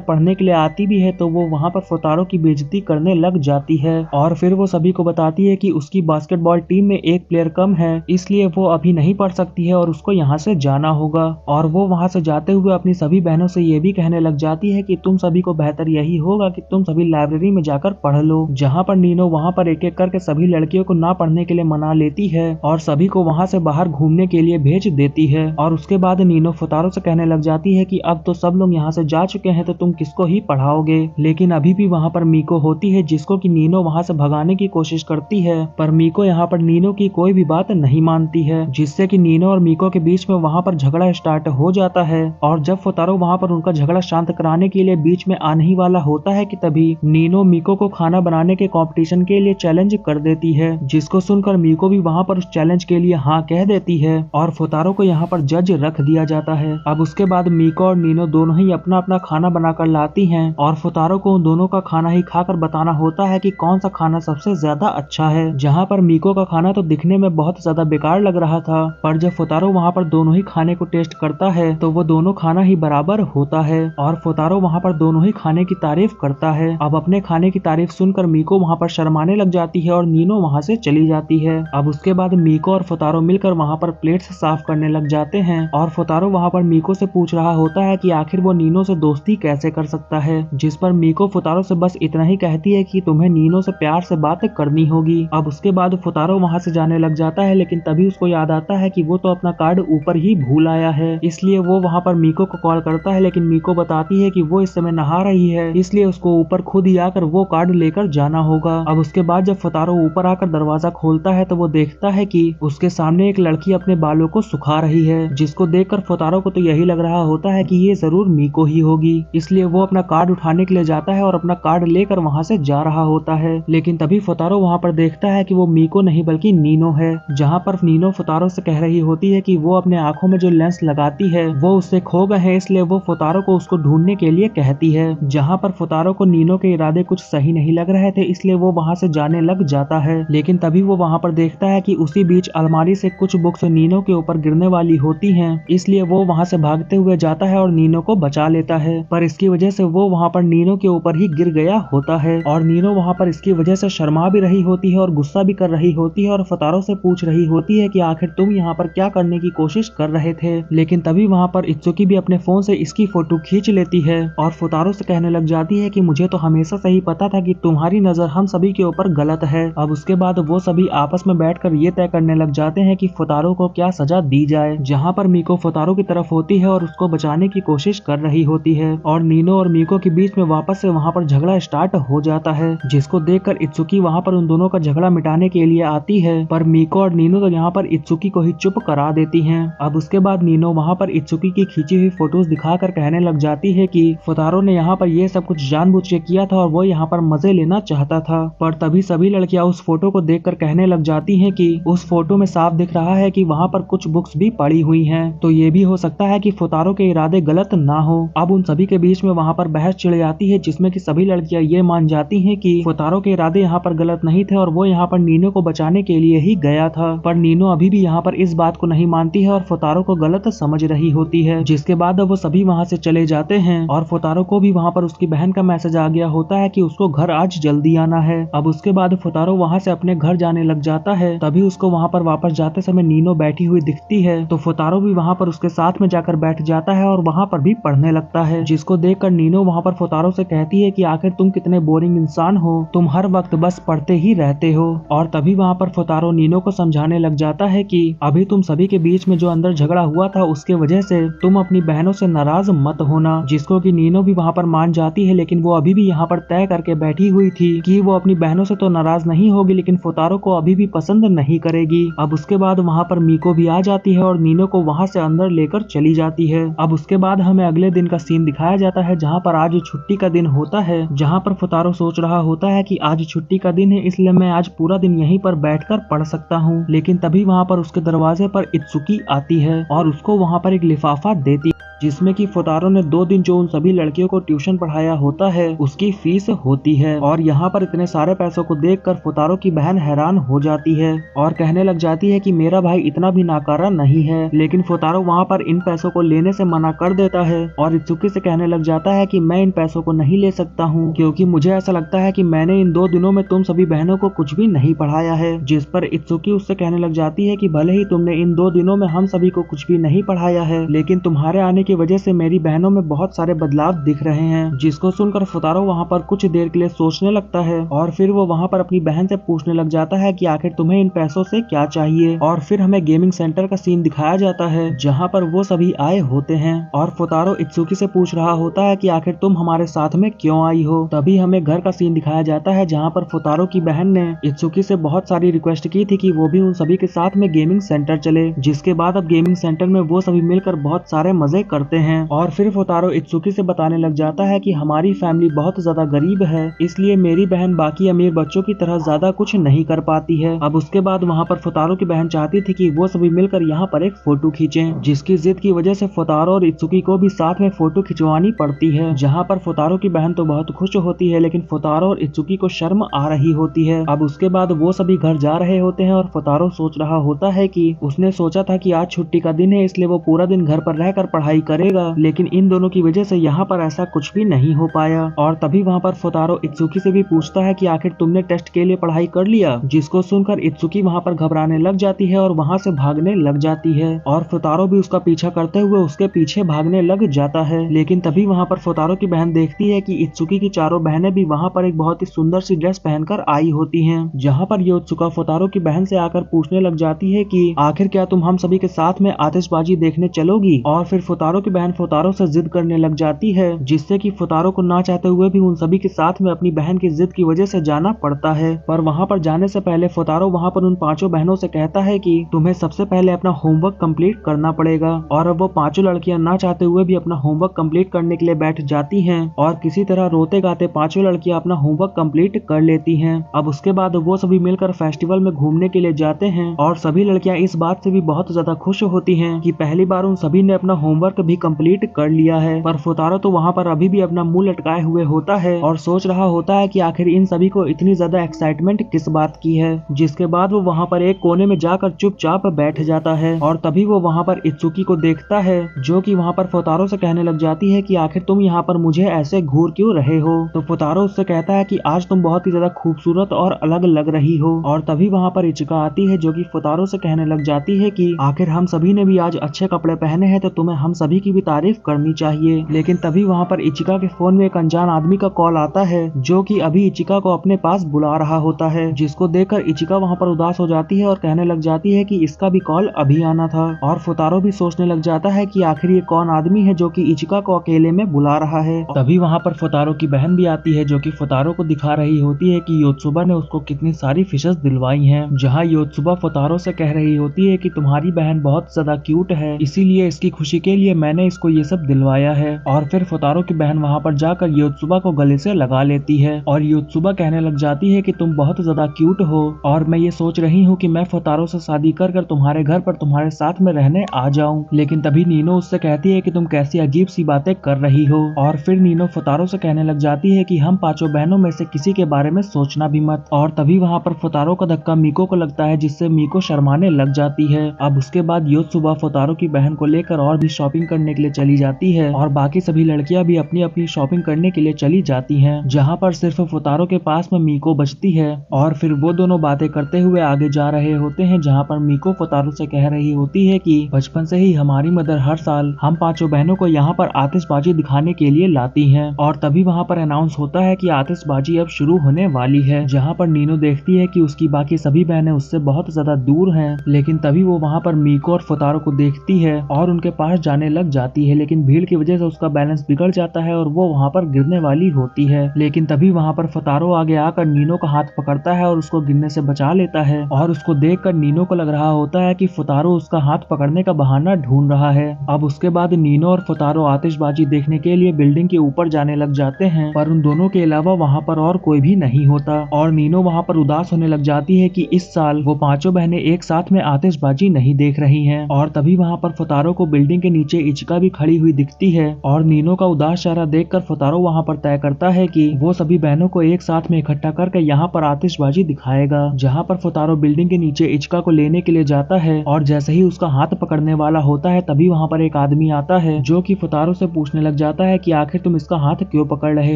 पढ़ने के लिए आती भी है तो वो वहाँ पर फोतारो की बेइज्जती करने लग जाती है और फिर वो सभी को बताती है कि उसकी बास्केटबॉल टीम में एक प्लेयर कम है, इसलिए वो अभी नहीं पढ़ सकती है और उसको यहाँ से जाना होगा। और वो वहाँ से जाते हुए अपनी सभी बहनों से ये भी कहने लग जाती है कि तुम सभी को बेहतर यही होगा कि तुम सभी लाइब्रेरी में जाकर पढ़ लो, जहाँ पर नीनो वहाँ पर एक एक करके सभी लड़कियों को ना पढ़ने के लिए मना लेती है और सभी को वहाँ से बाहर घूमने के लिए भेज देती है। और उसके बाद नीनो फोतारो से कहने लग जाती है कि अब तो सब लोग यहाँ से जा चुके हैं तो तुम किसको ही पढ़ाओगे, लेकिन अभी भी वहाँ पर मीको होती है जिसको कि नीनो वहाँ से भगाने की कोशिश करती है, पर मीको यहाँ पर नीनो की कोई भी बात नहीं मानती है, जिससे कि नीनो और मीको के बीच में वहाँ पर झगड़ा स्टार्ट हो जाता है। और जब फोतारो वहाँ पर उनका झगड़ा शांत कराने के लिए बीच में आने ही वाला होता है कि तभी नीनो मीको को खाना बनाने के कंपटीशन के लिए चैलेंज कर देती है, जिसको सुनकर मीको भी वहाँ पर उस चैलेंज के लिए हाँ कह देती है और फोतारो को यहाँ पर जज रख दिया जाता है। अब उसके बाद मीको और नीनो दोनों ही अपना अपना खाना बनाकर लाती हैं और फोतारो को उन दोनों का खाना ही खाकर बताना होता है कि कौन सा खाना सबसे ज्यादा अच्छा है। जहाँ पर मीको का खाना तो दिखने में बहुत ज्यादा बेकार लग रहा था, पर जब फोतारो वहाँ पर दोनों ही खाने को टेस्ट करता है तो वो दोनों खाना ही बराबर होता है और फोतारो वहाँ पर दोनों ही खाने की तारीफ करता है। अब अपने खाने की तारीफ सुनकर मीको वहाँ पर शर्माने लग जाती है और नीनो वहाँ से चली जाती है। अब उसके बाद मीको और फोतारो मिलकर वहाँ पर प्लेट्स साफ करने लग जाते हैं और फोतारो वहाँ पर मीको से पूछ रहा होता है कि आखिर वो नीनो से दोस्ती कैसे कर सकता है, जिस पर मीको फोतारो से बस इतना ही कहती है कि तुम्हें नीनो से प्यार से बात करनी होगी। अब उसके बाद फोतारो वहाँ से जाने लग जाता है, लेकिन तभी उसको याद आता है कि वो तो अपना कार्ड ऊपर ही भूल आया है, इसलिए वो वहाँ पर मीको को कॉल करता है, लेकिन मीको बताती है कि वो इस समय नहा रही है, इसलिए उसको ऊपर खुद ही आकर वो कार्ड लेकर जाना होगा। अब उसके बाद जब फोतारो ऊपर आकर दरवाजा खोलता है तो वो देखता है कि उसके सामने एक लड़की अपने बालों को सुखा रही है, जिसको देखकर फोतारो को तो यही लग रहा होता है कि ये जरूर मीको ही होगी, इसलिए वो अपना कार्ड उठाने के लिए जाता है और अपना कार्ड लेकर वहाँ से जा रहा होता है। लेकिन तभी फोतारो वहाँ पर देखता है कि वो मीको नहीं बल्कि नीनो है, जहाँ पर नीनो फोतारो से कह रही होती है कि वो अपने आंखों में जो लेंस लगाती है वो उससे खो गए हैं, इसलिए वो फोतारो को उसको ढूंढने के लिए कहती है। जहाँ पर फोतारो को नीनो के इरादे कुछ सही नहीं लग रहे थे, इसलिए वो वहाँ से जाने लग जाता है। लेकिन तभी वो वहाँ पर देखता है कि उसी बीच अलमारी से कुछ बुक्स नीनो के ऊपर गिरने वाली होती हैं, इसलिए वो वहाँ से भागते हुए जाता है और नीनो को बचा लेता है, पर इसकी वजह से वो वहाँ पर नीनो के ऊपर ही गिर गया होता है और नीनो वहाँ पर इसकी वजह से शर्मा भी रही होती है और गुस्सा भी कर रही होती है और फोतारो से पूछ रही होती है कि आखिर तुम यहाँ पर क्या करने की कोशिश कर रहे थे। लेकिन तभी वहाँ पर इत्सुकी भी अपने फोन से इसकी फोटो खींच लेती है और फोतारो से कहने लग जाती है कि मुझे तो हमेशा से ही पता था कि तुम्हारी नजर हम सभी के ऊपर गलत है। अब उसके बाद वो सभी आपस में बैठकर ये तय करने लग जाते हैं कि फोतारो को क्या सजा दी जाए, जहाँ पर मीको फोतारो की तरफ होती है और उसको बचाने की कोशिश कर रही होती है और नीनो और मीको के बीच में वापस से वहाँ पर झगड़ा स्टार्ट हो जाता है, जिसको देखकर इत्सुकी वहाँ पर उन दोनों का झगड़ा मिटाने के लिए आती है, पर मीको और नीनो तो यहाँ पर इत्सुकी को ही चुप करा देती हैं। अब उसके बाद नीनो वहाँ पर इत्सुकी की खींची हुई फोटोज दिखाकर कहने लग जाती है कि फोतारो ने यहाँ पर ये सब कुछ जानबूझ के किया था और वो यहाँ पर मजे लेना चाहता था, पर तभी सभी लड़कियां उस फोटो को देखकर कहने लग जाती हैं कि उस फोटो में साफ दिख रहा है कि वहाँ पर कुछ बुक्स भी पड़ी हुई हैं, तो ये भी हो सकता है कि फोतारो के इरादे गलत ना हो। अब उन सभी के बीच में वहाँ पर बहस छिड़ जाती है, जिसमें कि सभी लड़कियां ये मान जाती हैं कि फोतारो के इरादे यहाँ पर गलत नहीं थे और वो यहाँ पर नीनो को बचाने के लिए ही गया था, पर नीनो अभी भी यहाँ पर इस बात को नहीं मानती है और फोतारो को गलत समझ रही होती है। जिसके बाद वो सभी वहाँ से चले जाते हैं और फोतारो को भी वहाँ पर उसकी बहन का मैसेज आ गया होता है कि उसको घर आज जल्दी आना है। अब उसके बाद फोतारो वहाँ से अपने घर जाने लग जाता है, तभी उसको वहाँ पर वापस जाते समय नीनो बैठी हुई दिखती है, तो फोतारो भी वहाँ पर उसके साथ में जाकर बैठ जाता है और वहाँ पर भी पढ़ने लगता है, जिसको देखकर नीनो वहाँ पर फोतारो से कहती है कि आखिर तुम कितने बोरिंग इंसान हो, तुम हर वक्त बस पढ़ते ही रहते हो। और तभी वहाँ पर फोतारो नीनो को समझाने लग जाता है कि अभी तुम सभी के बीच में जो अंदर झगड़ा हुआ था उसके वजह से तुम अपनी बहनों से नाराज मत होना, जिसको कि नीनो भी वहाँ पर मान जाती है, लेकिन वो अभी भी यहाँ पर तय करके बैठी हुई थी कि वो अपनी बहनों से तो नाराज नहीं होगी लेकिन फोतारो को अभी भी पसंद नहीं करेगी। अब उसके बाद वहाँ पर मीको भी आ जाती है और नीनो को वहाँ से अंदर लेकर चली जाती है। अब उसके बाद हमें अगले दिन का सीन दिखाया जाता है, जहाँ पर आज छुट्टी का दिन होता है, जहाँ पर फोतारो सोच रहा होता है कि आज छुट्टी का दिन है, इसलिए मैं आज पूरा दिन यहीं पर बैठकर पढ़ सकता हूँ। लेकिन तभी वहाँ पर उसके दरवाजे पर इत्सुकी आती है और उसको वहाँ पर एक लिफाफा देती जिसमें कि फुतारो ने 2 दिन जो उन सभी लड़कियों को ट्यूशन पढ़ाया होता है उसकी फीस होती है। और यहाँ पर इतने सारे पैसों को देखकर फुतारो की बहन हैरान हो जाती है और कहने लग जाती है कि मेरा भाई इतना भी नाकारा नहीं है। लेकिन फुतारो वहाँ पर इन पैसों को लेने से मना कर देता है और इत्सुकी से कहने लग जाता है कि मैं इन पैसों को नहीं ले सकता हूँ, क्योंकि मुझे ऐसा लगता है कि मैंने इन 2 दिनों में तुम सभी बहनों को कुछ भी नहीं पढ़ाया है। जिस पर इत्सुकी उससे कहने लग जाती है कि भले ही तुमने इन 2 दिनों में हम सभी को कुछ भी नहीं पढ़ाया है, लेकिन तुम्हारे आने की वजह से मेरी बहनों में बहुत सारे बदलाव दिख रहे हैं। जिसको सुनकर फुतारो वहाँ पर कुछ देर के लिए सोचने लगता है और फिर वो वहाँ पर अपनी बहन से पूछने लग जाता है कि आखिर तुम्हें इन पैसों से क्या चाहिए। और फिर हमें गेमिंग सेंटर का सीन दिखाया जाता है जहाँ पर वो सभी आए होते हैं और फुतारो इत्सुकी से पूछ रहा होता है कि आखिर तुम हमारे साथ में क्यों आई हो। तभी हमें घर का सीन दिखाया जाता है जहाँ पर फुतारो की बहन ने इत्सुकी से बहुत सारी रिक्वेस्ट की थी कि वो भी उन सभी के साथ में गेमिंग सेंटर चले। जिसके बाद अब गेमिंग सेंटर में वो सभी मिलकर बहुत सारे मजे करते हैं और फिर फुतारो इत्सुकी से बताने लग जाता है कि हमारी फैमिली बहुत ज्यादा गरीब है, इसलिए मेरी बहन बाकी अमीर बच्चों की तरह ज्यादा कुछ नहीं कर पाती है। अब उसके बाद वहाँ पर फुतारो की बहन चाहती थी कि वो सभी मिलकर यहाँ पर एक फोटो खींचें, जिसकी जिद की वजह से फुतारो और इत्सुकी को भी साथ में फोटो खिंचवानी पड़ती है। जहाँ पर फुतारो की बहन तो बहुत खुश होती है, लेकिन फुतारो और इत्सुकी को शर्म आ रही होती है। अब उसके बाद वो सभी घर जा रहे होते हैं और फुतारो सोच रहा होता है कि उसने सोचा था कि आज छुट्टी का दिन है, इसलिए वो पूरा दिन घर पर रहकर पढ़ाई करेगा, लेकिन इन दोनों की वजह से यहाँ पर ऐसा कुछ भी नहीं हो पाया। और तभी वहाँ पर फुतारो इत्सुकी से भी पूछता है कि आखिर तुमने टेस्ट के लिए पढ़ाई कर लिया। जिसको सुनकर इत्सुकी वहाँ पर घबराने लग जाती है और वहाँ से भागने लग जाती है और फुतारो भी उसका पीछा करते हुए उसके पीछे भागने लग जाता है। लेकिन तभी वहाँ पर फुतारो की बहन देखती है कि इत्सुकी की चारों बहनें भी वहाँ पर एक बहुत ही सुंदर सी ड्रेस पहनकर आई होती हैं। जहाँ पर योत्सुका फुतारो की बहन से आकर पूछने लग जाती है कि आखिर क्या तुम हम सभी के साथ में आतिशबाजी देखने चलोगी। और फिर फुतारो की बहन फुतारो से जिद करने लग जाती है, जिससे कि फुतारो को ना चाहते हुए भी उन सभी के साथ में अपनी बहन की जिद की वजह से जाना पड़ता है। पर वहाँ पर जाने से पहले फुतारो वहाँ पर उन 5 बहनों से कहता है कि तुम्हें सबसे पहले अपना होमवर्क कंप्लीट करना पड़ेगा। और अब वो 5 लड़कियां ना चाहते हुए भी अपना होमवर्क कंप्लीट करने के लिए बैठ जाती हैं और किसी तरह रोते गाते 5 लड़कियां अपना होमवर्क कंप्लीट कर लेती हैं। अब उसके बाद वो सभी मिलकर फेस्टिवल में घूमने के लिए जाते हैं और सभी लड़कियां इस बात से भी बहुत ज्यादा खुश होती हैं कि पहली बार उन सभी ने अपना होमवर्क भी कंप्लीट कर लिया है। पर फुतारो तो वहाँ पर अभी भी अपना मुंह लटकाए हुए होता है और सोच रहा होता है कि आखिर इन सभी को इतनी ज्यादा एक्साइटमेंट किस बात की है। जिसके बाद वो वहाँ पर एक कोने में जाकर चुपचाप बैठ जाता है और तभी वो वहाँ पर इत्सुकी को देखता है, जो कि वहाँ पर फुतारो से कहने लग जाती है कि आखिर तुम यहाँ पर मुझे ऐसे घूर क्यों रहे हो। तो फुतारो उससे कहता है कि आज तुम बहुत ही ज्यादा खूबसूरत और अलग लग रही हो। और तभी वहाँ पर इचिका आती है, जो कि फुतारो से कहने लग जाती है कि आखिर हम सभी ने भी आज अच्छे कपड़े पहने हैं, तो तुम्हें हम सभी की भी तारीफ करनी चाहिए। लेकिन तभी वहाँ पर इचिका के फोन में एक अनजान आदमी का कॉल आता है, जो कि अभी इचिका को अपने पास बुला रहा होता है। जिसको देखकर इचिका वहाँ पर उदास हो जाती है और कहने लग जाती है कि इसका भी कॉल अभी आना था। और फुतारो भी सोचने लग जाता है कि आखिर ये कौन आदमी है जो कि इचिका को अकेले में बुला रहा है। तभी वहाँ पर फुतारो की बहन भी आती है, जो कि फुतारो को दिखा रही होती है कि योत्सुबा ने उसको कितनी सारी फिशेस दिलवाई हैं। जहाँ योत्सुबा फुतारो से कह रही होती है कि तुम्हारी बहन बहुत ज्यादा क्यूट है, इसीलिए इसकी खुशी के लिए मैंने इसको ये सब दिलवाया है। और फिर फुतारो की बहन वहाँ पर जाकर योत्सुबा को गले से लगा लेती है और योत्सुबा कहने लग जाती है कि तुम बहुत ज्यादा क्यूट हो और मैं ये सोच रही हूँ कि मैं फुतारो से शादी कर तुम्हारे घर पर तुम्हारे साथ में रहने आ जाऊं। लेकिन तभी नीनो उससे कहती है कि तुम कैसी अजीब सी बातें कर रही हो। और फिर नीनो फुतारो से कहने लग जाती है कि हम 5 बहनों में से किसी के बारे में सोचना भी मत। और तभी वहाँ पर फुतारो का धक्का मीको को लगता है, जिससे मीको शर्माने लग जाती है। अब उसके बाद योत्सुबा फुतारो की बहन को लेकर और भी शॉपिंग करने के लिए चली जाती है और बाकी सभी लड़कियां भी अपनी अपनी शॉपिंग करने के लिए चली जाती हैं। जहाँ पर सिर्फ फुतारो के पास में मीको बचती है और फिर वो दोनों बातें करते हुए आगे जा रहे होते हैं। जहाँ पर मीको फुतारो से कह रही होती है कि बचपन से ही हमारी मदर हर साल हम 5 बहनों को यहाँ पर आतिशबाजी दिखाने के लिए लाती हैं। और तभी वहाँ पर अनाउंस होता है कि आतिशबाजी अब शुरू होने वाली है। जहाँ पर नीनो देखती है कि उसकी बाकी सभी बहनें उससे बहुत ज्यादा दूर हैं, लेकिन तभी वो वहाँ पर मीको और फुतारो को देखती है और उनके पास जाने लग लग जाती है, लेकिन भीड़ की वजह से उसका बैलेंस बिगड़ जाता है और वो वहाँ पर गिरने वाली होती है। लेकिन तभी वहाँ पर फुतारो आगे आकर नीनो का हाथ पकड़ता है और उसको गिरने से बचा लेता है। और उसको देखकर नीनो को लग रहा होता है कि फुतारो उसका हाथ पकड़ने का बहाना ढूंढ रहा है। अब उसके बाद नीनो और फुतारो आतिशबाजी देखने के लिए बिल्डिंग के ऊपर जाने लग जाते हैं, पर उन दोनों के अलावा वहाँ पर और कोई भी नहीं होता। और नीनो वहाँ पर उदास होने लग जाती है कि इस साल वो पांचों बहनें एक साथ में आतिशबाजी नहीं देख रही हैं। और तभी वहाँ पर फुतारो को बिल्डिंग के नीचे इचिका भी खड़ी हुई दिखती है। और नीनो का उदास चेहरा देखकर फुतारो वहाँ पर तय करता है कि वो सभी बहनों को एक साथ में इकट्ठा करके यहाँ पर आतिशबाजी दिखाएगा। जहाँ पर फुतारो बिल्डिंग के नीचे इचिका को लेने के लिए जाता है और जैसे ही उसका हाथ पकड़ने वाला होता है तभी वहाँ पर एक आदमी आता है जो कि फुतारो से पूछने लग जाता है कि आखिर तुम इसका हाथ क्यों पकड़ रहे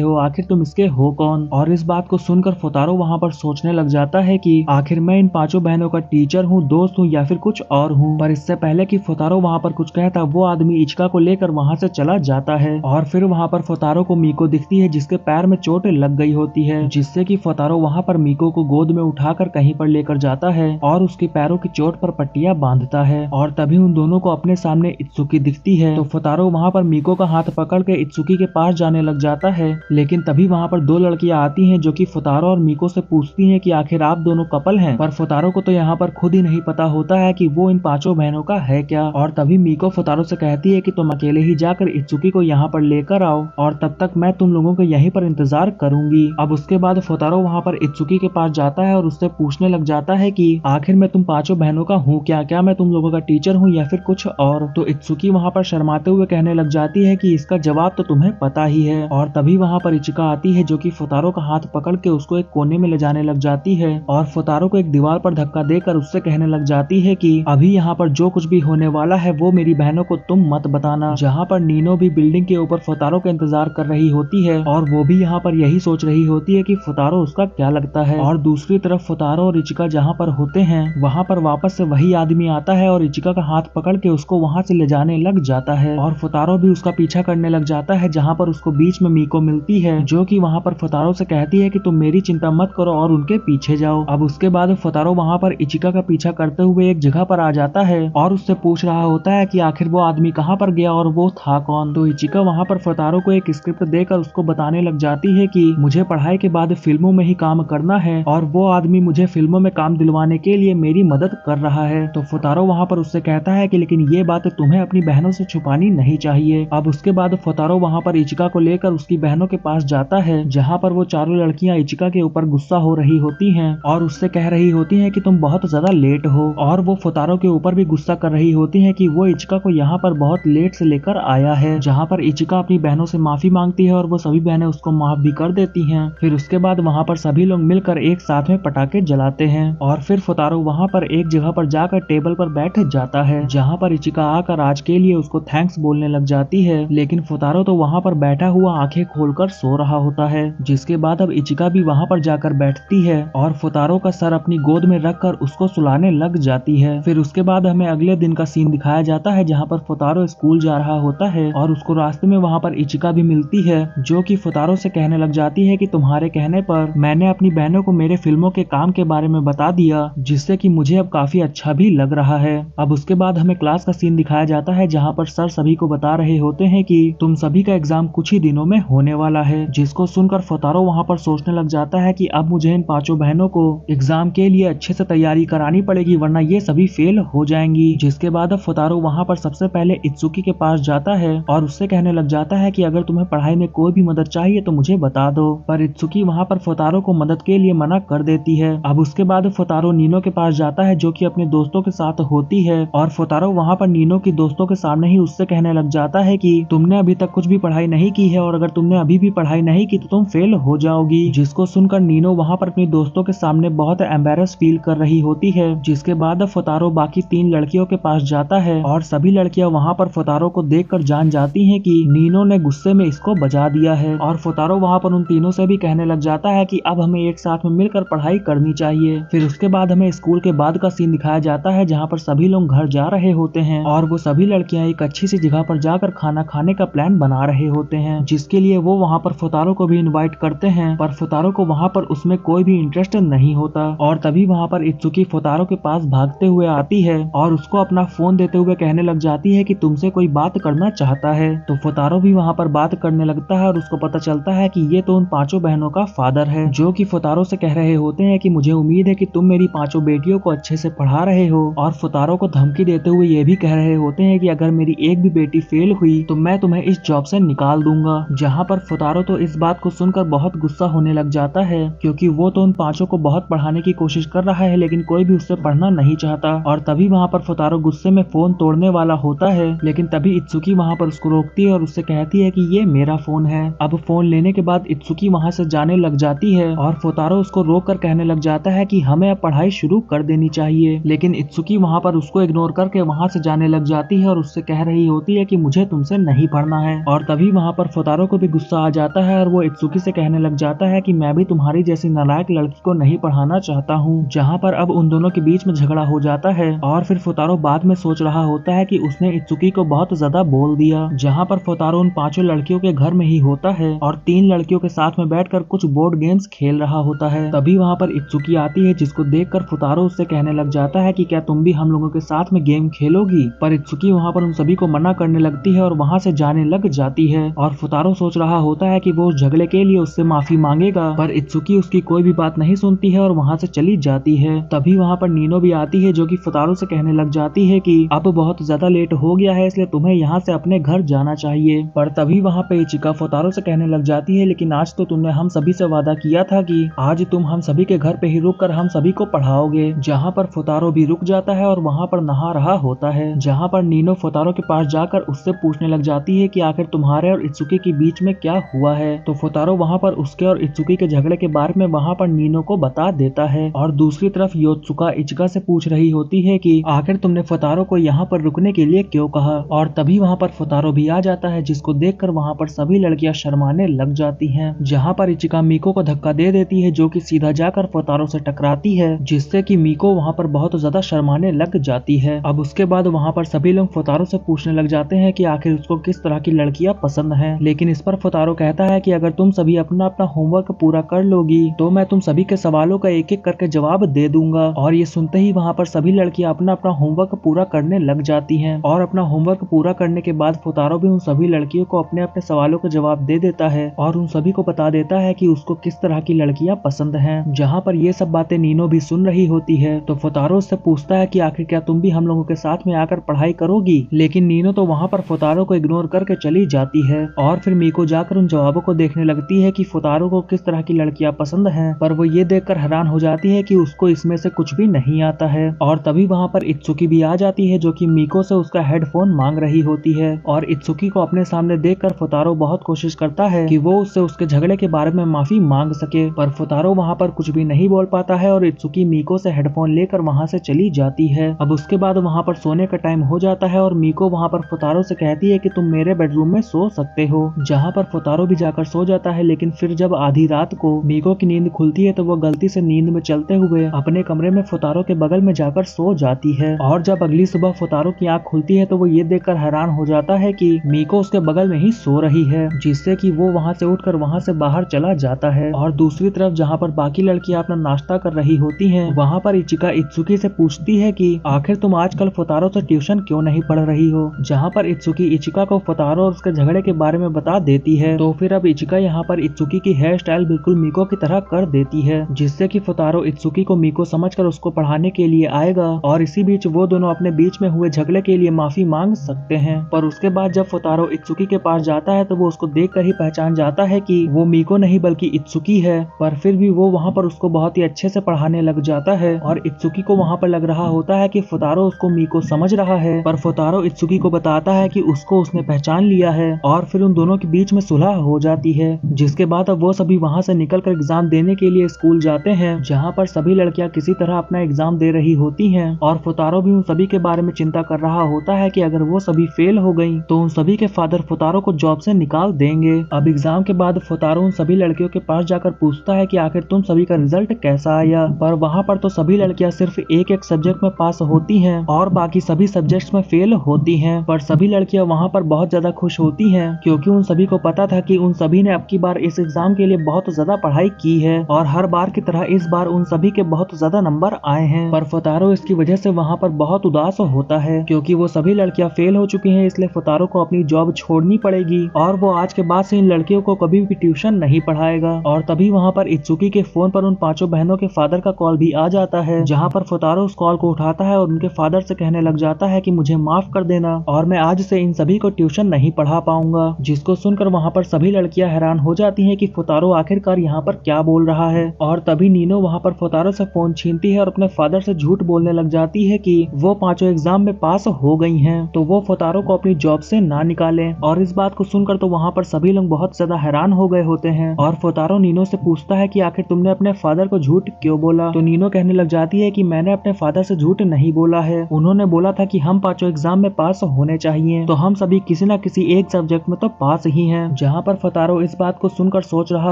हो, आखिर तुम इसके हो कौन। और इस बात को सुनकर फुतारो वहाँ पर सोचने लग जाता है कि आखिर मैं इन पांचों बहनों का टीचर हूँ, दोस्त हूँ या फिर कुछ और हूँ। पर इससे पहले कि फुतारो वहाँ पर कुछ कहता, वो आदमी इचिका को लेकर वहाँ से चला जाता है। और फिर वहाँ पर फुतारो को मीको दिखती है जिसके पैर में चोट लग गई होती है, जिससे कि फुतारो वहाँ पर मीको को गोद में उठाकर कहीं पर लेकर जाता है और उसके पैरों की चोट पर पट्टियां बांधता है। और तभी उन दोनों को अपने सामने इत्सुकी दिखती है, तो फुतारो वहाँ पर मीको का हाथ पकड़ के इत्सुकी के पास जाने लग जाता है। लेकिन तभी वहाँ पर दो लड़कियां आती हैं जो कि फुतारो और मीको से पूछती हैं कि आखिर आप दोनों कपल हैं। पर फुतारो को तो यहाँ पर खुद ही नहीं पता होता है कि वो इन पांचों बहनों का है क्या। और तभी मीको फुतारो से कहती है कि तुम अकेले ही जाकर इत्सुकी को यहाँ पर लेकर आओ और तब तक मैं तुम लोगों को यहीं पर इंतजार करूंगी। अब उसके बाद फुतारो वहाँ पर इत्सुकी के पास जाता है और उससे पूछने लग जाता है कि आखिर मैं तुम पांचों बहनों का हूँ क्या मैं तुम लोगों का टीचर हूँ या फिर कुछ और। तो इत्सुकी वहाँ पर शर्माते हुए कहने लग जाती है कि इसका जवाब तो तुम्हें पता ही है। और तभी वहाँ पर इचिका आती है जो कि फुतारो का हाथ पकड़ के उसको एक कोने में ले जाने लग जाती है और फुतारो को एक दीवार पर धक्का देकर उससे कहने लग जाती है कि अभी यहाँ पर जो कुछ भी होने वाला है वो मेरी बहनों को तुम मत बताना। जहाँ पर नीनो भी बिल्डिंग के ऊपर फुतारो का इंतजार कर रही होती है और वो भी यहाँ पर यही सोच रही होती है कि फुतारो उसका क्या लगता है। और दूसरी तरफ फुतारो और इचिका जहाँ पर होते हैं वहाँ पर वापस से वही आदमी आता है और इचिका का हाथ पकड़ के उसको वहाँ से ले जाने लग जाता है और फुतारो भी उसका पीछा करने लग जाता है। जहाँ पर उसको बीच में मीको मिलती है जो कि वहाँ पर फुतारो से कहती है कि तुम मेरी चिंता मत करो और उनके पीछे जाओ। अब उसके बाद फुतारो वहाँ पर इचिका का पीछा करते हुए एक जगह पर आ जाता है और उससे पूछ रहा होता है कि आखिर वो आदमी कहाँ पर गया और वो था कौन। तो इचिका वहाँ पर फुतारो को एक स्क्रिप्ट देकर उसको बताने लग जाती है कि मुझे पढ़ाई के बाद फिल्मों में ही काम करना है और वो आदमी मुझे फिल्मों में काम दिलवाने के लिए मेरी मदद कर रहा है। तो फुतारो वहाँ पर उससे कहता है कि लेकिन ये बात तुम्हें अपनी बहनों से छुपानी नहीं चाहिए। अब उसके बाद फुतारो वहाँ पर इचिका को लेकर उसकी बहनों के पास जाता है जहाँ पर वो चारों लड़कियाँ इचिका के ऊपर गुस्सा हो रही होती हैं और उससे कह रही होती हैं कि तुम बहुत ज्यादा लेट हो। और वो फुतारो के ऊपर भी गुस्सा कर रही होती हैं कि वो इचिका को यहाँ पर बहुत लेट से लेकर आया है। जहाँ पर इचिका अपनी बहनों से माफी मांगती है और वो सभी बहनें उसको माफ भी कर देती हैं। फिर उसके बाद वहाँ पर सभी लोग मिलकर एक साथ में पटाखे जलाते हैं और फिर फुतारो वहाँ पर एक जगह पर जाकर टेबल पर बैठ जाता है जहाँ पर इचिका आकर आज के लिए उसको थैंक्स बोलने लग जाती है। लेकिन फुतारो तो वहाँ पर बैठा हुआ आंखें खोलकर सो रहा होता है। जिसके बाद अब इचिका भी वहाँ पर जाकर बैठती है और फुतारो का सर अपनी गोद में रखकर उसको सुलाने लग जाती है। फिर उसके बाद हमें अगले दिन का सीन दिखाया जाता है जहाँ पर फुतारो स्कूल जा रहा होता है और उसको रास्ते में वहाँ पर इचिका भी मिलती है जो कि फुतारो से कहने लग जाती है कि तुम्हारे कहने पर मैंने अपनी बहनों को मेरे फिल्मों के काम के बारे में बता दिया जिससे कि मुझे अब काफी अच्छा भी लग रहा है। अब उसके बाद हमें क्लास का सीन दिखाया जाता है जहाँ पर सर सभी को बता रहे होते हैं कि तुम सभी का एग्जाम कुछ ही दिनों में होने वाला है। जिसको सुनकर फुतारो वहाँ पर सोचने लग जाता है कि अब मुझे इन पांचों बहनों को एग्जाम के लिए अच्छे से तैयारी करानी पड़ेगी वरना ये सभी फेल हो जाएंगी। जिसके बाद अब फुतारो वहाँ पर सबसे पहले इत्सुकी के पास जाता है और उससे कहने लग जाता है कि अगर तुम्हें पढ़ाई में कोई भी मदद चाहिए तो मुझे बता दो। पर इत्सुकी वहाँ पर फुतारो को मदद के लिए मना कर देती है। अब उसके बाद फुतारो नीनो के पास जाता है जो कि अपने दोस्तों के साथ होती है और फुतारो वहाँ पर नीनो की दोस्तों के सामने ही उससे कहने लग जाता है कि तुमने अभी तक कुछ भी पढ़ाई नहीं की है और अगर तुमने अभी भी पढ़ाई नहीं की तो तुम फेल हो जाओगी। जिसको सुनकर नीनो वहाँ पर अपनी दोस्तों के सामने बहुत एम्बेरस फील कर रही होती है। जिसके बाद फुतारो बाकी 3 लड़कियों के पास जाता है और सभी लड़कियां वहाँ पर फुतारो को देखकर जान जाती हैं कि नीनो ने गुस्से में इसको बजा दिया है। और फुतारो वहाँ पर उन तीनों से भी कहने लग जाता है कि अब हमें एक साथ में मिलकर पढ़ाई करनी चाहिए। फिर उसके बाद हमें स्कूल के बाद का सीन दिखाया जाता है जहाँ पर सभी लोग घर जा रहे होते हैं और वो सभी लड़कियां एक अच्छी सी जगह पर जाकर खाना खाने का प्लान बना रहे होते हैं जिसके लिए वो वहाँ पर फुतारो को भी इनवाइट करते हैं। पर फुतारो को वहाँ पर उसमें कोई भी इंटरेस्ट नहीं होता और तभी वहाँ पर इत्सुकी फुतारो के पास भागते हुए आती है और उसको अपना फोन देते हुए कहने लग जाती है कि तुम तुमसे कोई बात करना चाहता है। तो फुतारो भी वहाँ पर बात करने लगता है और उसको पता चलता है कि ये तो उन पांचों बहनों का फादर है, जो कि फुतारो से कह रहे होते हैं कि मुझे उम्मीद है कि तुम मेरी पांचों बेटियों को अच्छे से पढ़ा रहे हो, और फुतारो को धमकी देते हुए ये भी कह रहे होते हैं कि अगर मेरी एक भी बेटी फेल हुई तो मैं तुम्हें इस जॉब से निकाल दूंगा। जहाँ पर फुतारो तो इस बात को सुनकर बहुत गुस्सा होने लग जाता है, क्योंकि वो तो उन पांचों को बहुत पढ़ाने की कोशिश कर रहा है लेकिन कोई भी उससे पढ़ना नहीं चाहता। और तभी वहाँ पर फुतारो गुस्से में फोन तोड़ने वाला होता है, लेकिन तभी इत्सुकी वहाँ पर उसको रोकती है और उससे कहती है कि ये मेरा फोन है। अब फोन लेने के बाद इत्सुकी वहाँ से जाने लग जाती है और फुतारो उसको रोक कर कहने लग जाता है कि हमें अब पढ़ाई शुरू कर देनी चाहिए, लेकिन इत्सुकी वहाँ पर उसको इग्नोर करके वहाँ से जाने लग जाती है और उससे कह रही होती है कि मुझे तुमसे नहीं पढ़ना है। और तभी वहाँ पर फुतारो को भी गुस्सा आ जाता है और वो इत्सुकी से कहने लग जाता है कि मैं भी तुम्हारी जैसी नालायक लड़की को नहीं पढ़ाना चाहता हूँ। जहाँ पर अब उन दोनों के बीच में झगड़ा हो जाता है और फिर फुतारो बाद में सोच रहा होता है कि उसने इत्सुकी को बहुत ज्यादा बोल दिया। जहाँ पर फुतारो उन पांचों लड़कियों के घर में ही होता है और 3 लड़कियों के साथ में बैठकर कुछ बोर्ड गेम्स खेल रहा होता है। तभी वहाँ पर इत्सुकी आती है, जिसको देखकर फुतारो उससे कहने लग जाता है कि क्या तुम भी हम लोगों के साथ में गेम खेलोगी। पर इत्सुकी वहाँ पर उन सभी को मना करने लगती है और वहाँ से जाने लग जाती है। और फुतारो सोच रहा होता है कि वो उस झगड़े के लिए उससे माफी मांगेगा, पर इत्सुकी उसकी कोई भी बात नहीं सुनती है और वहाँ से चली जाती है। तभी वहाँ पर नीनो भी आती है, जो कि फुतारो से कहने लग जाती है कि अब बहुत ज्यादा लेट हो गया है, इसलिए तुम्हें यहाँ से अपने घर जाना चाहिए। पर तभी वहाँ पे इचिका फुतारो से कहने लग जाती है, लेकिन आज तो तुमने हम सभी से वादा किया था कि आज तुम हम सभी के घर पे ही रुक कर हम सभी को पढ़ाओगे। जहाँ पर फुतारो भी रुक जाता है और वहाँ पर नहा रहा होता है। जहाँ पर नीनो फुतारो के पास जाकर उससे पूछने लग जाती है कि आखिर तुम्हारे और इत्सुकी के बीच में क्या हुआ है। तो फुतारो वहाँ पर उसके और इत्सुकी के झगड़े के बारे में वहाँ पर नीनो को बता देता है। और दूसरी तरफ योत्सुका इचिका से पूछ रही होती है कि आखिर तुमने फुतारो को यहाँ पर रुकने के लिए क्यों कहा। और तभी वहाँ पर फुतारो भी आ जाता है, जिसको देखकर वहाँ पर सभी लड़कियां शर्माने लग जाती हैं। जहाँ पर इचिका मीको को धक्का दे देती है, जो कि सीधा जाकर फुतारो से टकराती है, जिससे कि मीको वहाँ पर बहुत ज्यादा शर्माने लग जाती है। अब उसके बाद वहाँ पर सभी लोग फुतारो से पूछने लग जाते हैं कि आखिर उसको किस तरह की लड़कियां पसंद हैं। लेकिन इस पर फुतारो कहता है कि अगर तुम सभी अपना अपना होमवर्क पूरा कर लोगी तो मैं तुम सभी के सवालों का एक एक करके जवाब दे दूंगा। और ये सुनते ही वहाँ पर सभी लड़कियां अपना अपना होमवर्क पूरा करने लग जाती हैं। और अपना होमवर्क पूरा करने के बाद फुतारो भी उन सभी लड़कियों को अपने अपने सवालों का जवाब दे देता है और उन सभी को बता देता है कि उसको किस तरह की लड़कियां पसंद हैं। जहाँ पर ये सब बातें नीनो भी सुन रही होती है, तो फुतारो उससे पूछता है कि आखिर क्या तुम भी हम लोगों के साथ में आकर पढ़ाई करोगी। लेकिन नीनो तो वहाँ पर फुतारो को इग्नोर करके चली जाती है। और फिर मीको जाकर उन जवाबों को देखने लगती है कि फुतारो को किस तरह की लड़कियां पसंद हैं, पर वो ये देखकर हैरान हो जाती है कि उसको इसमें से कुछ भी नहीं आता है। और तभी वहाँ पर इत्सुकी भी आ जाती है, जो कि मीको से उसका हेडफोन मांग रही होती है। और इत्सुकी को अपने सामने देखकर फुतारो बहुत कोशिश करता है कि वो उससे उसके झगड़े के बारे में माफी मांग सके, पर फुतारो वहाँ पर कुछ भी नहीं बोल पाता है और इत्सुकी मीको से हेडफोन लेकर वहाँ से चली जाती है। अब उसके बाद वहाँ पर सोने का टाइम हो जाता है और मीको वहाँ पर फुतारो से कहती है कि तुम मेरे बेडरूम में सो सकते हो। जहाँ पर फुतारो भी जाकर सो जाता है, लेकिन फिर जब आधी रात को मीको की नींद खुलती है तो वो गलती से नींद में चलते हुए अपने कमरे में फुतारो के बगल में जाकर सो जाती है। और जब अगली सुबह फुतारो की आँख खुलती है तो वो ये देखकर हैरान हो जाता है कि मीको उसके बगल में ही सो रही है, जिससे कि वो वहाँ से उठकर वहाँ से बाहर चला जाता है। और दूसरी तरफ जहाँ पर बाकी लड़कियां अपना नाश्ता कर रही होती हैं, वहाँ पर इचिका इत्सुकी से पूछती है कि आखिर तुम आजकल फुतारो से ट्यूशन क्यों नहीं पढ़ रही हो। जहाँ पर इत्सुकी इचिका को फुतारो और उसके झगड़े के बारे में बता देती है, तो फिर अब इचिका यहाँ पर इत्सुकी की हेयर स्टाइल बिल्कुल मीको की तरह कर देती है, जिससे कि फुतारो इत्सुकी को मीको समझकर उसको पढ़ाने के लिए आएगा और इसी बीच वो दोनों अपने बीच में हुए झगड़े के लिए माफी मांग सकते हैं। पर उसके बाद जब फुतारो इत्सुकी के पास जाता है तो वो उसको देखकर ही पहचान जाता है कि वो मीको नहीं बल्कि इत्सुकी है, पर फिर भी वो वहाँ पर उसको बहुत ही अच्छे से पढ़ाने लग जाता है। और इत्सुकी को वहाँ पर लग रहा होता है कि फुतारो उसको मीको समझ रहा है, पर फुतारो इत्सुकी को बताता है कि उसको उसने पहचान लिया है और फिर उन दोनों के बीच में सुलह हो जाती है। जिसके बाद अब वो सभी वहाँ से निकलकर एग्जाम देने के लिए स्कूल जाते हैं, जहाँ पर सभी लड़कियां किसी तरह अपना एग्जाम दे रही होती हैं और फुतारो भी उन सभी के बारे में चिंता कर रहा होता है कि अगर वो सभी फेल हो गई तो उन सभी के फादर फुतारो को जॉब से निकाल देंगे। अब एग्जाम के बाद फुतारो उन सभी लड़कियों के पास जाकर पूछता है कि आखिर तुम सभी का रिजल्ट कैसा आया, पर वहाँ पर तो सभी लड़कियां सिर्फ एक एक सब्जेक्ट में पास होती हैं और बाकी सभी सब्जेक्ट्स में फेल होती हैं। पर सभी लड़कियां वहाँ पर बहुत ज्यादा खुश होती हैं, क्योंकि उन सभी को पता था कि उन सभी ने अब की बार इस एग्जाम के लिए बहुत ज्यादा पढ़ाई की है और हर बार की तरह इस बार उन सभी के बहुत ज्यादा नंबर आए हैं। पर फुतारो इसकी वजह से वहाँ पर बहुत उदास होता है, क्योंकि वो सभी लड़कियां लड़कियां फेल हो चुकी हैं, इसलिए फुतारो को अपनी जॉब छोड़नी पड़ेगी और वो आज के बाद से इन लड़कियों को कभी भी ट्यूशन नहीं पढ़ाएगा। और तभी वहाँ पर इत्सुकी के फोन पर उन 5 बहनों के फादर का कॉल भी आ जाता है, जहाँ पर फुतारो उस कॉल को उठाता है और उनके फादर से कहने लग जाता है कि मुझे माफ कर देना और मैं आज से इन सभी को ट्यूशन नहीं पढ़ा पाऊंगा। जिसको सुनकर वहाँ पर सभी लड़कियां हैरान हो जाती हैं कि फुतारो आखिरकार यहाँ पर क्या बोल रहा है। और तभी नीनो वहाँ पर फुतारो से फोन छीनती है और अपने फादर से झूठ बोलने लग जाती है कि वो 5 एग्जाम में पास हो गई हैं, तो वो फुतारो को अपनी जॉब से ना निकाले। और इस बात को सुनकर तो वहाँ पर सभी लोग बहुत ज्यादा हैरान हो गए होते हैं और फुतारो नीनो से पूछता है कि आखिर तुमने अपने फादर को झूठ क्यों बोला। तो नीनो कहने लग जाती है कि मैंने अपने फादर से झूठ नहीं बोला है, उन्होंने बोला था कि हम 5 एग्जाम में पास होने चाहिए, तो हम सभी किसी न किसी एक सब्जेक्ट में तो पास ही हैं। जहाँ पर फुतारो इस बात को सुनकर सोच रहा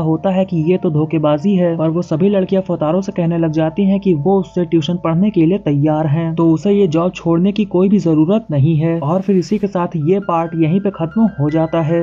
होता है कि ये तो धोखेबाजी है और वो सभी लड़कियां फुतारो से कहने लग जाती हैं कि वो उससे ट्यूशन पढ़ने के लिए तैयार हैं, तो उसे ये जॉब छोड़ने की कोई भी जरूरत नहीं है। और फिर इसी के साथ ये पार्ट यहीं पे खत्म हो जाता है।